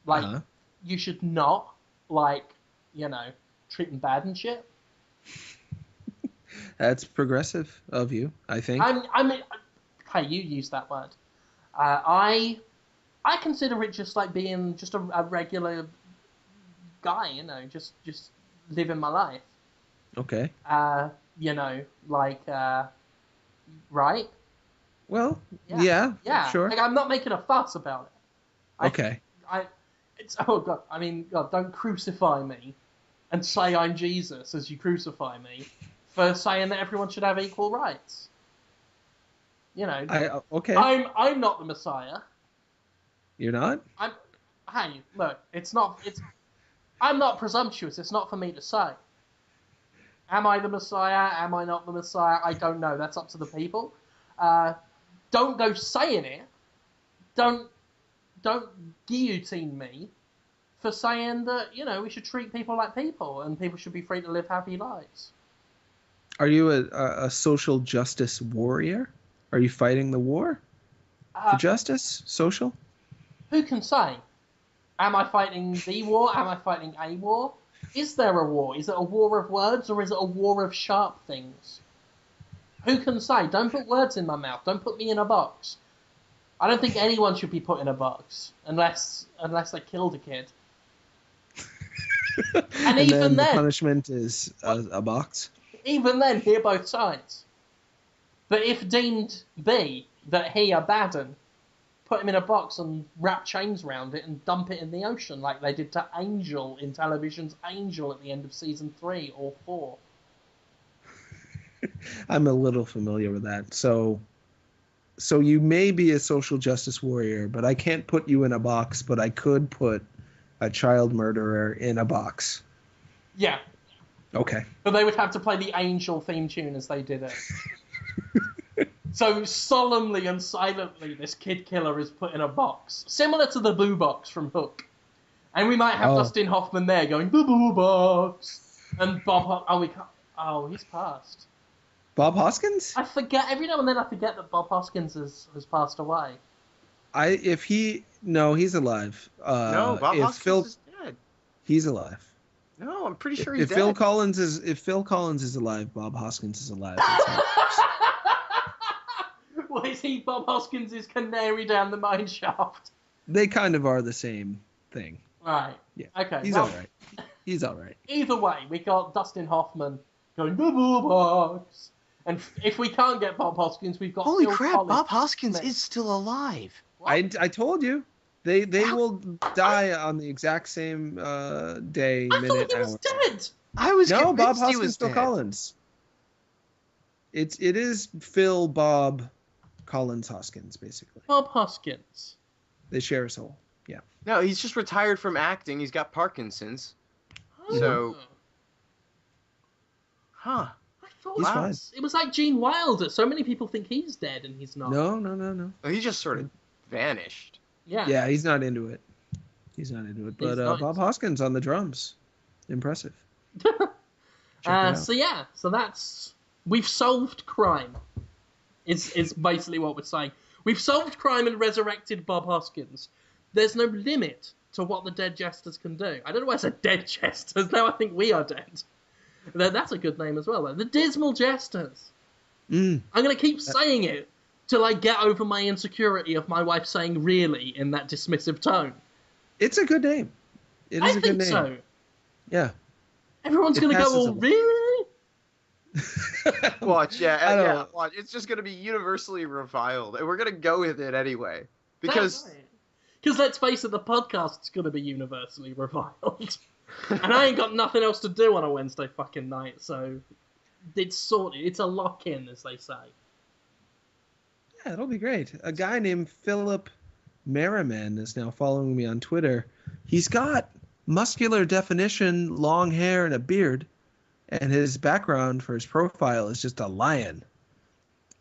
like, you should not, like, you know, treat them bad and shit. That's progressive of you, I think. I mean, hey, you use that word. I consider it just like being just a regular guy, you know, just living my life. Okay. You know, like, right? Well, yeah, sure. Like, I'm not making a fuss about it. Okay. It's, oh God, I mean, God, don't crucify me and say I'm Jesus as you crucify me for saying that everyone should have equal rights. You know, okay. I'm not the Messiah. You're not? Hey, look, I'm not presumptuous. It's not for me to say. Am I the Messiah? Am I not the Messiah? I don't know. That's up to the people. Don't go saying it. Don't guillotine me for saying that, you know, we should treat people like people and people should be free to live happy lives. Are you a social justice warrior? Are you fighting the war for justice, social? Who can say? Am I fighting the war? Am I fighting a war? Is there a war? Is it a war of words or is it a war of sharp things? Who can say? Don't put words in my mouth. Don't put me in a box. I don't think anyone should be put in a box unless they killed a kid. And even then, the punishment is a box. Even then, hear both sides. But if deemed be that he a bad un, put him in a box and wrap chains around it and dump it in the ocean like they did to Angel in television's Angel at the end of season 3 or 4. I'm a little familiar with that. So you may be a social justice warrior, but I can't put you in a box, but I could put a child murderer in a box. Yeah. Okay. But they would have to play the Angel theme tune as they did it. So solemnly and silently, this kid killer is put in a box, similar to the Boo Box from Hook. And we might have Dustin Hoffman there going, the Boo Box! And Bob... he's passed. Bob Hoskins? I forget, every now and then I forget that Bob Hoskins has passed away. No, he's alive. No, Bob Hoskins is dead. He's alive. No, I'm pretty sure he's dead. If Phil Collins is alive, Bob Hoskins is alive. Well, is he Bob Hoskins' canary down the mine shaft? They kind of are the same thing. Right. Yeah. Okay. He's all right. He's all right. Either way, we got Dustin Hoffman going, the Boo Box. And if we can't get Bob Hoskins, we've got Holy Phil crap, Collins. Bob Hoskins is still alive. I told you. They will die on the exact same day, I minute, thought he was dead. I was No, Bob convinced he Hoskins, was Phil dead. Collins. It is Phil, Bob, Collins, Hoskins, basically. Bob Hoskins. They share a soul. Yeah. No, he's just retired from acting. He's got Parkinson's. Oh. So, huh? I thought He's fine. it was like Gene Wilder. So many people think he's dead and he's not. No. Well, he just sort of vanished. Yeah. Yeah, he's not into it. But not. Bob Hoskins on the drums. Impressive. Check it out. So that's... We've solved crime. Is basically what we're saying. We've solved crime and resurrected Bob Hoskins. There's no limit to what the dead jesters can do. I don't know why I said dead jesters. Now I think we are dead. That's a good name as well, though. The Dismal Jesters. I'm going to keep saying it till I get over my insecurity of my wife saying really in that dismissive tone. It's a good name. It is a good name. I think so. Yeah. Everyone's going to go, oh, really? Watch, watch. It's just going to be universally reviled, and we're going to go with it anyway. Because let's face it, the podcast's going to be universally reviled. And I ain't got nothing else to do on a Wednesday fucking night, so it's sorted. It's a lock-in, as they say. Yeah, it'll be great. A guy named Philip Merriman is now following me on Twitter. He's got muscular definition, long hair, and a beard. And his background for his profile is just a lion.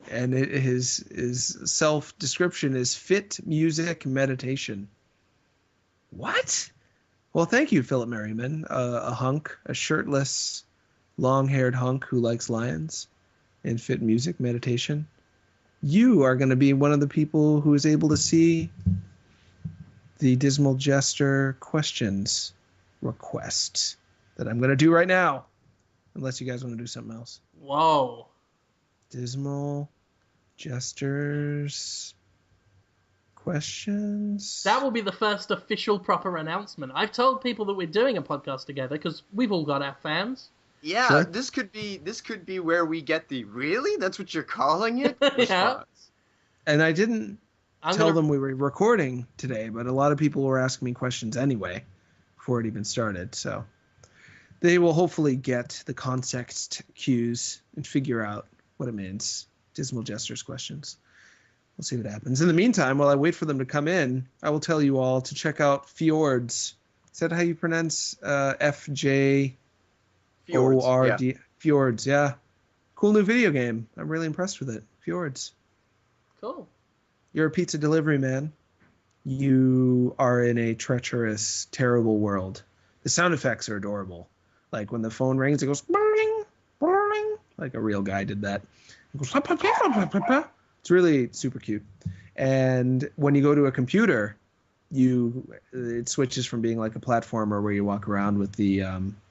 And his self-description is fit music meditation. What? Well, thank you, Philip Merriman, a hunk, a shirtless, long-haired hunk who likes lions and fit music meditation. You are going to be one of the people who is able to see the Dismal Jester questions request that I'm going to do right now, unless you guys want to do something else. Whoa. Dismal Jesters questions. That will be the first official proper announcement. I've told people that we're doing a podcast together because we've all got our fans. Yeah, Sure. this could be where we get the really? That's what you're calling it? Yeah. Response. And I didn't tell them we were recording today, but a lot of people were asking me questions anyway before it even started. So they will hopefully get the context cues and figure out what it means. Dismal Jesters questions. We'll see what happens. In the meantime, while I wait for them to come in, I will tell you all to check out Fjords. Is that how you pronounce F-J-O-R-D? Fjords, yeah. Fjords, yeah. Cool new video game. I'm really impressed with it. Fjords. Cool. You're a pizza delivery man. You are in a treacherous, terrible world. The sound effects are adorable. Like when the phone rings, it goes, boing, boing, like a real guy did that. It goes, it's It's really super cute. And when you go to a computer, it switches from being like a platformer where you walk around with the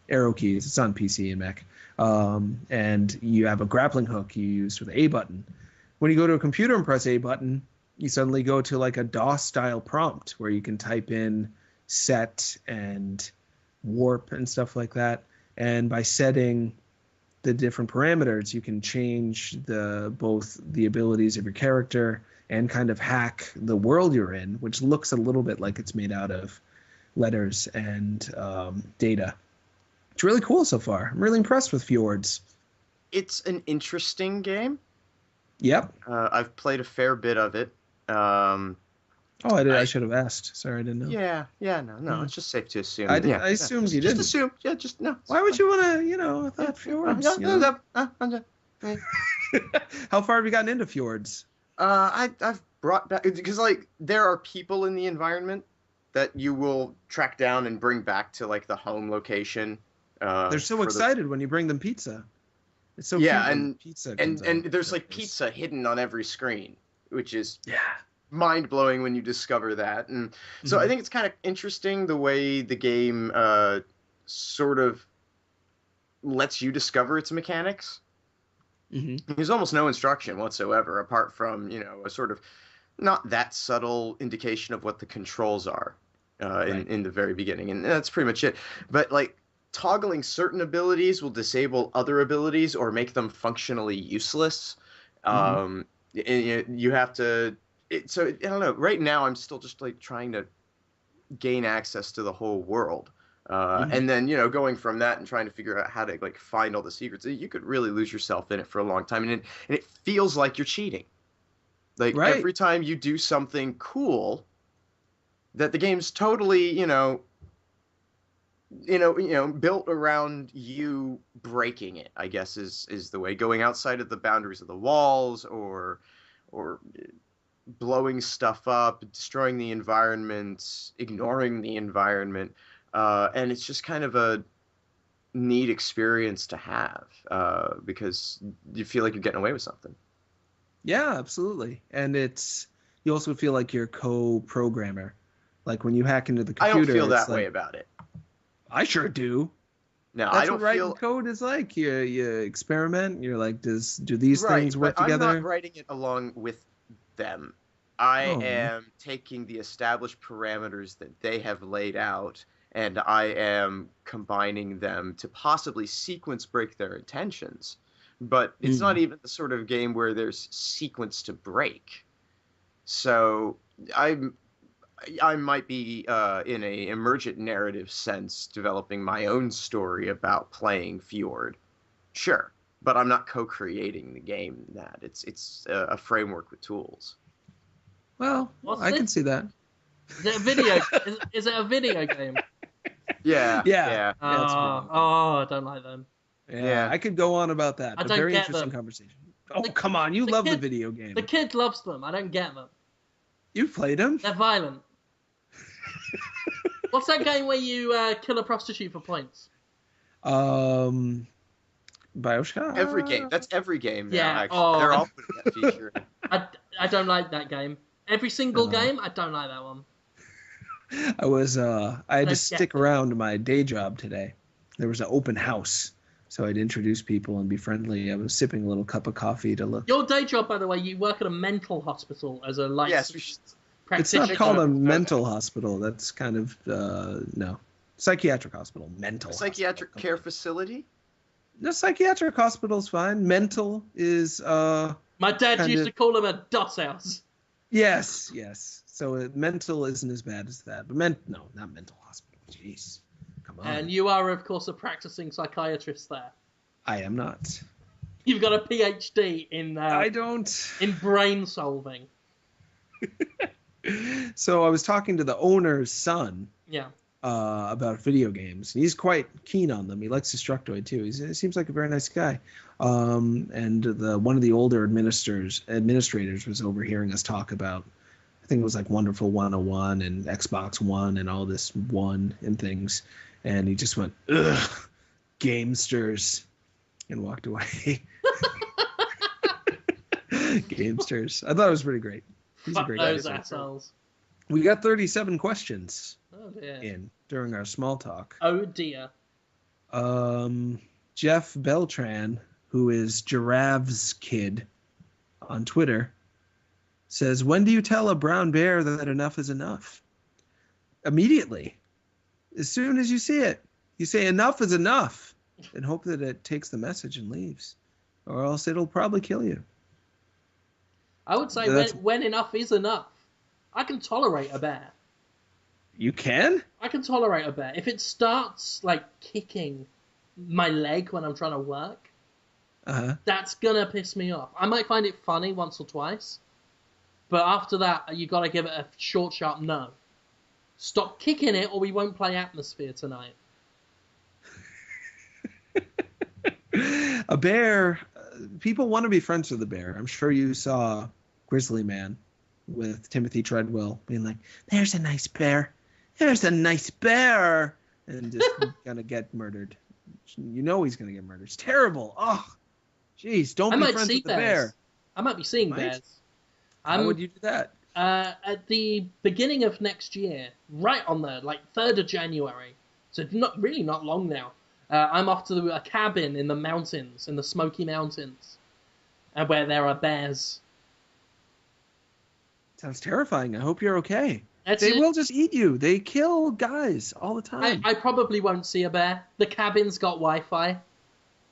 arrow keys. It's on PC and Mac. And you have a grappling hook you use with the A button. When you go to a computer and press A button, you suddenly go to like a DOS-style prompt where you can type in set and warp and stuff like that. And by setting the different parameters, you can change both the abilities of your character and kind of hack the world you're in, which looks a little bit like it's made out of letters and data. It's really cool so far. I'm really impressed with Fjords. It's an interesting game. Yep. I've played a fair bit of it. I should have asked. Sorry, I didn't know. No. It's just safe to assume. I assumed you didn't. Just assume. Yeah, just no. Why would you want to? I thought Fjords. How far have you gotten into Fjords? I've brought back because like there are people in the environment that you will track down and bring back to like the home location. They're so excited when you bring them pizza. It's so cute and pizza and there's like pizza hidden on every screen, which is mind blowing when you discover that. And so I think it's kind of interesting the way the game sort of lets you discover its mechanics. There's almost no instruction whatsoever apart from a sort of not that subtle indication of what the controls are in the very beginning, and that's pretty much it. But like toggling certain abilities will disable other abilities or make them functionally useless. And you have to. So I don't know. Right now, I'm still just like trying to gain access to the whole world, and then going from that and trying to figure out how to like find all the secrets. You could really lose yourself in it for a long time, and it feels like you're cheating. Like every time you do something cool, that the game's totally built around you breaking it, I guess is the way, going outside of the boundaries of the walls or blowing stuff up, destroying the environment, ignoring the environment. And it's just kind of a neat experience to have because you feel like you're getting away with something. Yeah, absolutely. And you also feel like you're a co-programmer. Like when you hack into the computer. I don't feel that way about it. I sure do. No, That's I don't what writing feel code is like. You experiment. You're like, do these things work together? I'm not writing it along with them. I am taking the established parameters that they have laid out, and I am combining them to possibly sequence break their intentions. But it's not even the sort of game where there's sequence to break. So I might be in a emergent narrative sense developing my own story about playing Fjord. Sure, but I'm not co-creating the game in that. It's a framework with tools. Well, I can see that. Is it a video? is it a video game? Yeah. I don't like them. Yeah, I could go on about that. But very interesting conversation. Oh, come on. You love the video game. The kid loves them. I don't get them. You've played them? They're violent. What's that game where you kill a prostitute for points? Bioshock? Every game. That's every game now, Yeah. actually. They're all putting that feature in. I don't like that game. Every single game, I don't like that one. I had to stick around my day job today. There was an open house. So I'd introduce people and be friendly. I was sipping a little cup of coffee to look. Your day job, by the way, you work at a mental hospital as a licensed practitioner. It's not called a mental hospital. That's kind of, no. Psychiatric hospital. Mental psychiatric care facility? No, psychiatric hospital's fine. Mental is, My dad used to call them a DOS house. Yes. So mental isn't as bad as that. But no, not mental hospital. Jeez. Come on. And you are, of course, a practicing psychiatrist there. I am not. You've got a PhD in... I don't. In brain solving. So I was talking to the owner's son. Yeah. About video games. He's quite keen on them. He likes Destructoid too. He seems like a very nice guy. And one of the older administrators was overhearing us talk about, I think it was like Wonderful 101 and Xbox One and all this One and things. And he just went, ugh, gamesters, and walked away. Gamesters. I thought it was pretty great. He's a Fuck great those guy. assholes. We got 37 questions Oh dear. in during our small talk. Oh dear. Jeff Beltran, who is Giraffe's kid on Twitter, says, when do you tell a brown bear that enough is enough? Immediately. As soon as you see it. You say enough is enough and hope that it takes the message and leaves. Or else it'll probably kill you. I would say when enough is enough. I can tolerate a bear. You can? I can tolerate a bear. If it starts, like, kicking my leg when I'm trying to work, that's gonna piss me off. I might find it funny once or twice, but after that, you gotta give it a short, sharp no. Stop kicking it or we won't play Atmosphere tonight. A bear, people want to be friends with a bear. I'm sure you saw Grizzly Man with Timothy Treadwell being like, there's a nice bear. There's a nice bear. And just gonna get murdered. You know he's gonna get murdered. It's terrible. Oh, jeez, don't be friends with the bear. I might be seeing bears. How would you do that? At the beginning of next year, right on the 3rd of January, so not long now. I'm off to a cabin in the mountains, in the Smoky Mountains, where there are bears. Sounds terrifying. I hope you're okay. They will just eat you. They kill guys all the time. I probably won't see a bear. The cabin's got Wi-Fi.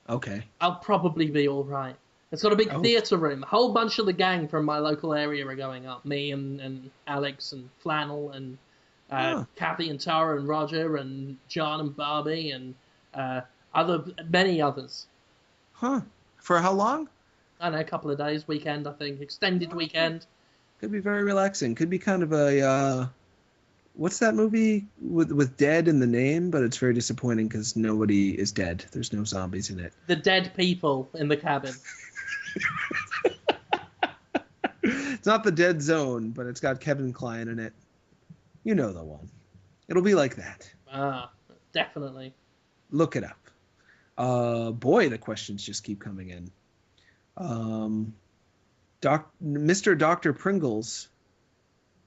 Okay. I'll probably be all right. It's got a big theatre room. A whole bunch of the gang from my local area are going up. Me and Alex and Flannel and Kathy and Tara and Roger and John and Barbie and many others. Huh. For how long? I don't know, a couple of days, weekend, I think. Extended weekend. Could be very relaxing. Could be kind of a, what's that movie with dead in the name, but it's very disappointing because nobody is dead. There's no zombies in it. The dead people in the cabin. It's not The Dead Zone, but it's got Kevin Kline in it. You know the one. It'll be like that. Definitely. Look it up. Boy, the questions just keep coming in. Mr. Dr. Pringles,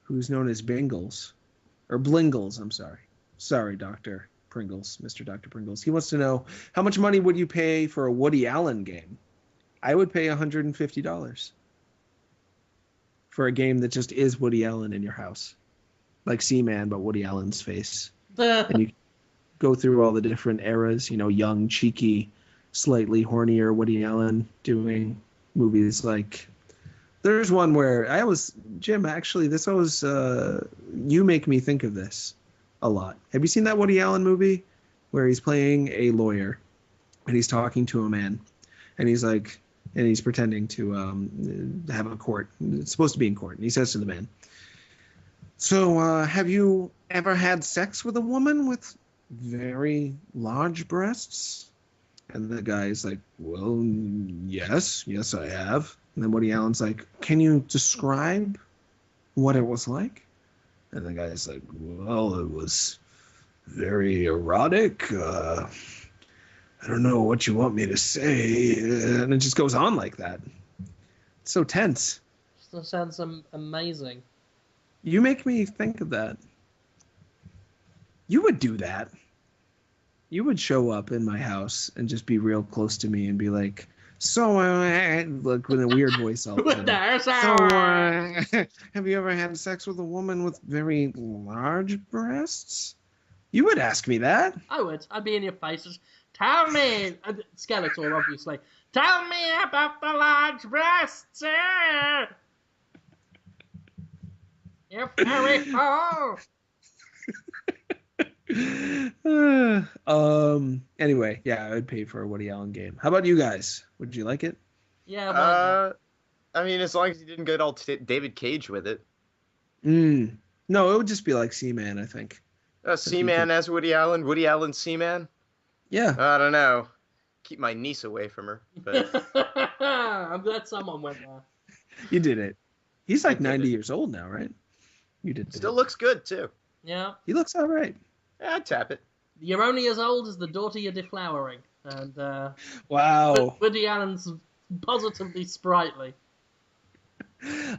who's known as Bingles, or Blingles, I'm sorry. Sorry, Dr. Pringles, Mr. Dr. Pringles. He wants to know, how much money would you pay for a Woody Allen game? I would pay $150 for a game that just is Woody Allen in your house. Like Seaman, but Woody Allen's face. And you go through all the different eras, young, cheeky, slightly hornier Woody Allen doing movies like... There's one where Jim, actually, this was, you make me think of this a lot. Have you seen that Woody Allen movie where he's playing a lawyer and he's talking to a man and he's pretending to have a court. It's supposed to be in court. And he says to the man, so have you ever had sex with a woman with very large breasts? And the guy's like, well, yes, I have. And then Woody Allen's like, can you describe what it was like? And the guy's like, well, it was very erotic. I don't know what you want me to say. And it just goes on like that. It's so tense. That sounds amazing. You make me think of that. You would do that. You would show up in my house and just be real close to me and be like, so, like with a weird voice all the time. So, have you ever had sex with a woman with very large breasts? You would ask me that. I would. I'd be in your faces. Tell me, Skeletor, obviously. Tell me about the large breasts. You're very full. Anyway, yeah, I would pay for a Woody Allen game. How about you guys? Would you like it? Yeah. I mean, as long as you didn't get all David Cage with it. No, it would just be like Seaman, I think. Seaman as Woody Allen? Woody Allen Seaman? Yeah. I don't know. Keep my niece away from her. But... I'm glad someone went there. You did it. He's like 90 years old now, right? You did. Still looks good, too. Yeah. He looks all right. Yeah, I'd tap it. You're only as old as the daughter you're deflowering. And wow. Woody Allen's positively sprightly.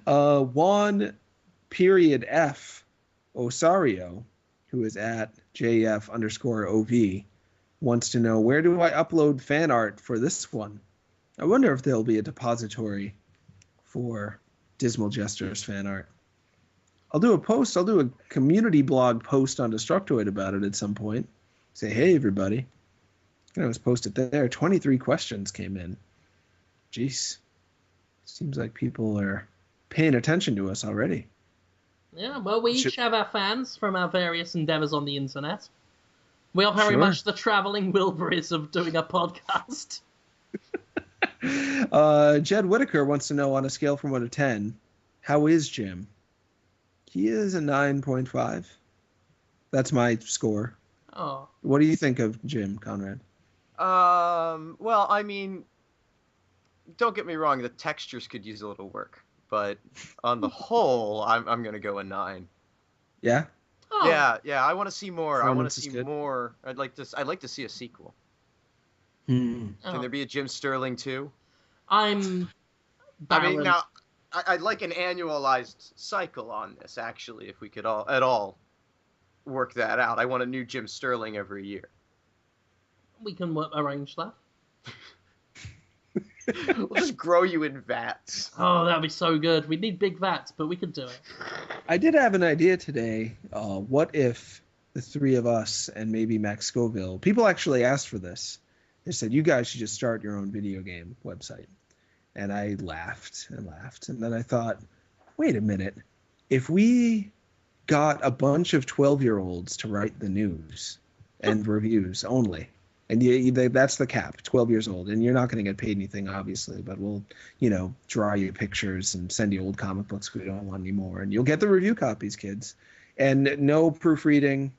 Juan period F Osario, who is at JF_OV, wants to know, where do I upload fan art for this one? I wonder if there'll be a depository for Dismal Jesters fan art. I'll do a community blog post on Destructoid about it at some point. Say, hey, everybody. I was posted there. 23 questions came in. Jeez. Seems like people are paying attention to us already. Yeah, well, we each have our fans from our various endeavors on the internet. We are very much the traveling Wilburys of doing a podcast. Jed Whitaker wants to know, on a scale from 1 to 10, how is Jim? He is a 9.5. That's my score. Oh. What do you think of Jim, Conrad? Well, I mean, don't get me wrong, the textures could use a little work, but on the whole, I'm gonna go a 9. Yeah? Oh. Yeah, I want to see more. I want to see more. I'd like to see a sequel. Can there be a Jim Sterling 2? I'm balanced. I mean, now, I'd like an annualized cycle on this, actually, if we could at all work that out. I want a new Jim Sterling every year. We can arrange that. We'll just grow you in vats. Oh, that'd be so good. We need big vats, but we could do it. I did have an idea today. What if the three of us and maybe Max Scoville, people actually asked for this. They said, you guys should just start your own video game website. And I laughed and laughed. And then I thought, wait a minute. If we got a bunch of 12-year-olds to write the news and reviews only, and that's the cap, 12 years old, and you're not going to get paid anything, obviously, but we'll, draw you pictures and send you old comic books we don't want anymore, and you'll get the review copies, kids. And no proofreading,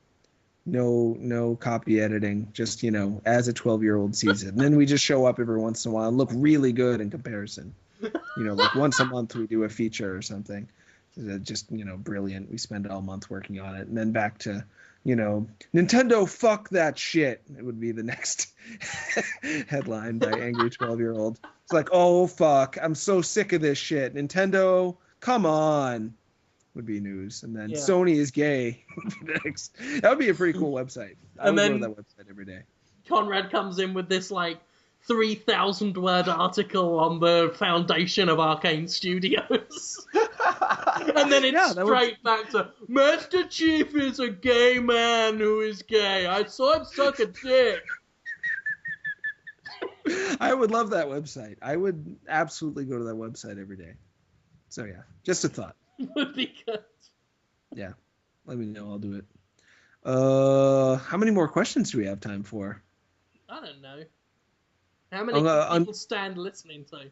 no copy editing, just, as a 12-year-old sees it. And then we just show up every once in a while and look really good in comparison. Like once a month we do a feature or something. Just, brilliant. We spend all month working on it. And then back to, Nintendo, fuck that shit. It would be the next headline by angry 12-year-old. It's like, oh, fuck. I'm so sick of this shit. Nintendo, come on. Would be news. And then Sony is gay. Next. That would be a pretty cool website. I would go to that website every day. Conrad comes in with this, 3,000-word article on the foundation of Arcane Studios. And then it's straight back to, Master Chief is a gay man who is gay. I saw him suck a dick. I would love that website. I would absolutely go to that website every day. So, yeah, just a thought. Would be good. Yeah, let me know. I'll do it. How many more questions do we have time for? I don't know. How many people stand listening to?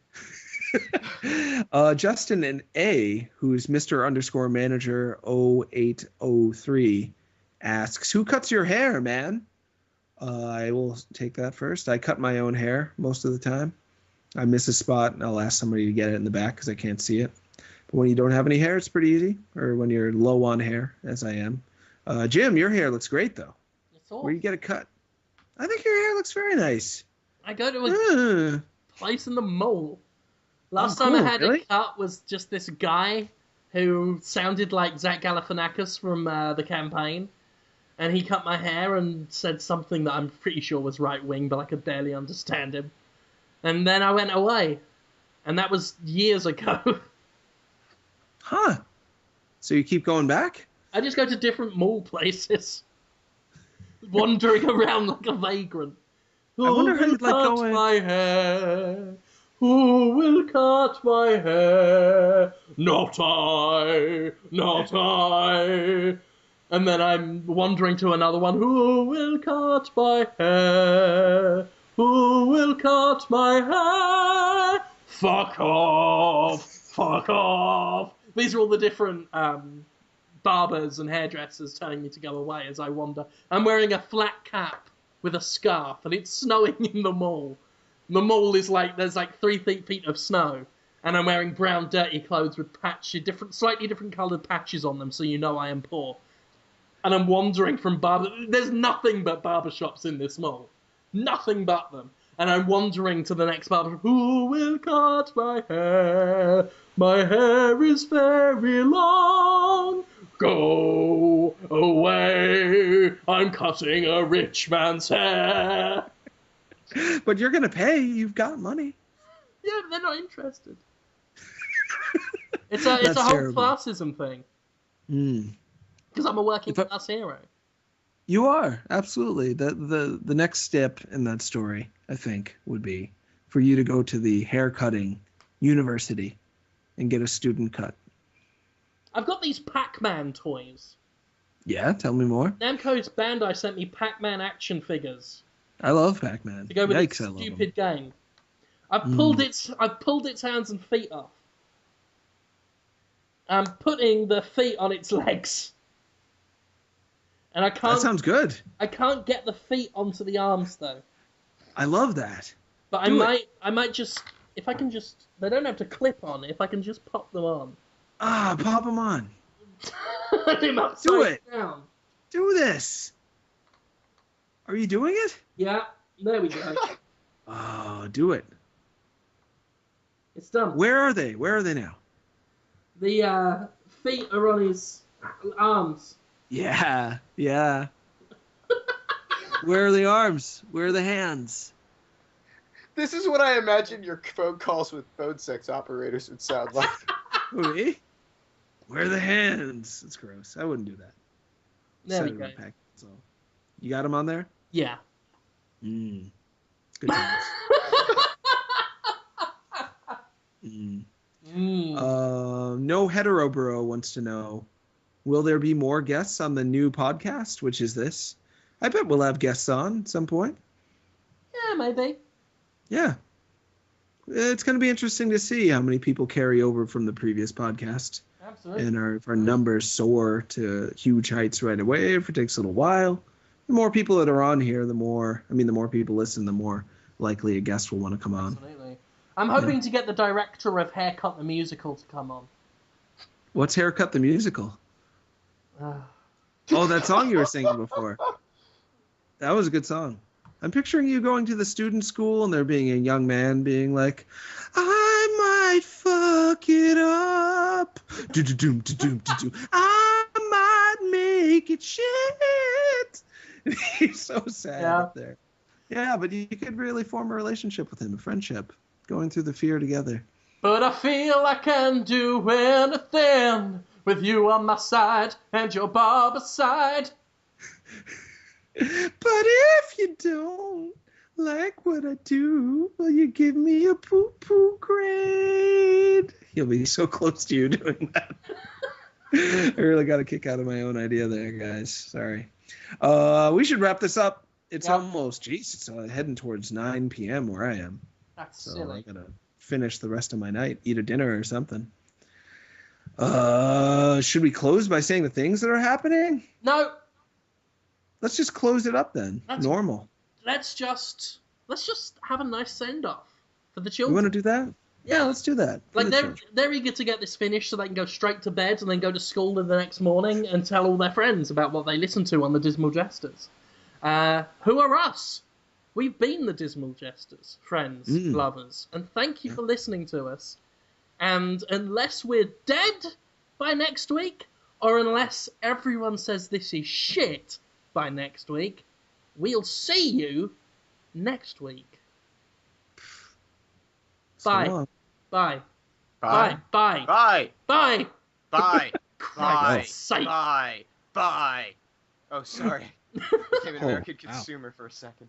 Justin and A, who's Mr. _ Manager 0803, asks, who cuts your hair, man? I will take that first. I cut my own hair most of the time. I miss a spot, and I'll ask somebody to get it in the back because I can't see it. But when you don't have any hair, it's pretty easy. Or when you're low on hair, as I am. Jim, your hair looks great, though. Where you get it cut? I think your hair looks very nice. I go to a place in the mall. Last time I had it cut was just this guy who sounded like Zach Galifianakis from the campaign. And he cut my hair and said something that I'm pretty sure was right-wing, but I could barely understand him. And then I went away. And that was years ago. Huh. So you keep going back? I just go to different mall places. Wandering around like a vagrant. I wonder how you'd like cut going. My hair? Who will cut my hair? Not I, not I. And then I'm wandering to another one. Who will cut my hair? Who will cut my hair? Fuck off, fuck off. These are all the different barbers and hairdressers telling me to go away as I wander. I'm wearing a flat cap with a scarf, and it's snowing in the mall. The mall is there's 3 feet of snow, and I'm wearing brown, dirty clothes with slightly different coloured patches on them, so you know I am poor. And I'm wandering from there's nothing but barber shops in this mall. Nothing but them. and I'm wandering to the next barber. Who will cut my hair? My hair is very long. Go away, I'm cutting a rich man's hair. But you're going to pay. You've got money. Yeah, they're not interested. It's a whole terrible. classism thing. Because I'm a working class hero. You are, absolutely. The next step in that story, I think, would be for you to go to the haircutting university and get a student cut. I've got these Pac-Man toys. Yeah, tell me more. Namco's Bandai sent me Pac-Man action figures. I love Pac-Man. To go with Yikes, its stupid game. I've pulled its hands and feet off. I'm putting the feet on its legs. And I can't. That sounds good. I can't get the feet onto the arms though. I love that. But I might just, if I can just, they don't have to clip on. If I can just pop them on. Pop them on. Do it. Down. Do this. Are you doing it? Yeah, there we go. Oh, do it. It's done. Where are they? Where are they now? The feet are on his arms. Yeah. Where are the arms? Where are the hands? This is what I imagine your phone calls with phone sex operators would sound like. Me? Where are the hands? It's gross. I wouldn't do that. There we go. So, you got them on there? Yeah. Good times. No Hetero Bro wants to know, will there be more guests on the new podcast, which is this? I bet we'll have guests on at some point. Yeah, maybe. Yeah. It's going to be interesting to see how many people carry over from the previous podcast. Absolutely. And if our numbers soar to huge heights right away, if it takes a little while. The more people that are on here, the more people listen, the more likely a guest will want to come on. Absolutely. I'm hoping to get the director of Haircut the Musical to come on. What's Haircut the Musical? Oh, that song you were singing before. That was a good song. I'm picturing you going to the student school and there being a young man being like, I might fuck it up. I might make it shit. He's so sad up there. Yeah, but you could really form a relationship with him, a friendship, going through the fear together. But I feel I can do anything with you on my side and your barber side. But if you don't like what I do, will you give me a poo-poo grade? You'll be so close to you doing that. I really got a kick out of my own idea there, guys. Sorry. We should wrap this up. It's almost, it's heading towards 9 p.m. where I am. That's so silly. I'm going to finish the rest of my night, eat a dinner or something. Should we close by saying the things that are happening? No. Let's just close it up then. Normal. Let's just have a nice send-off for the children. You want to do that? Yeah, let's do that. Like they're eger to get this finished so they can go straight to bed and then go to school the next morning and tell all their friends about what they listened to on the Dismal Jesters. Who are us? We've been the Dismal Jesters, friends, lovers, and thank you for listening to us. And unless we're dead by next week, or unless everyone says this is shit by next week, we'll see you next week. Bye. Bye. Bye. Bye. Bye. Bye. Bye. Bye. Sake. Bye. Bye. Oh, sorry. I became an American consumer for a second.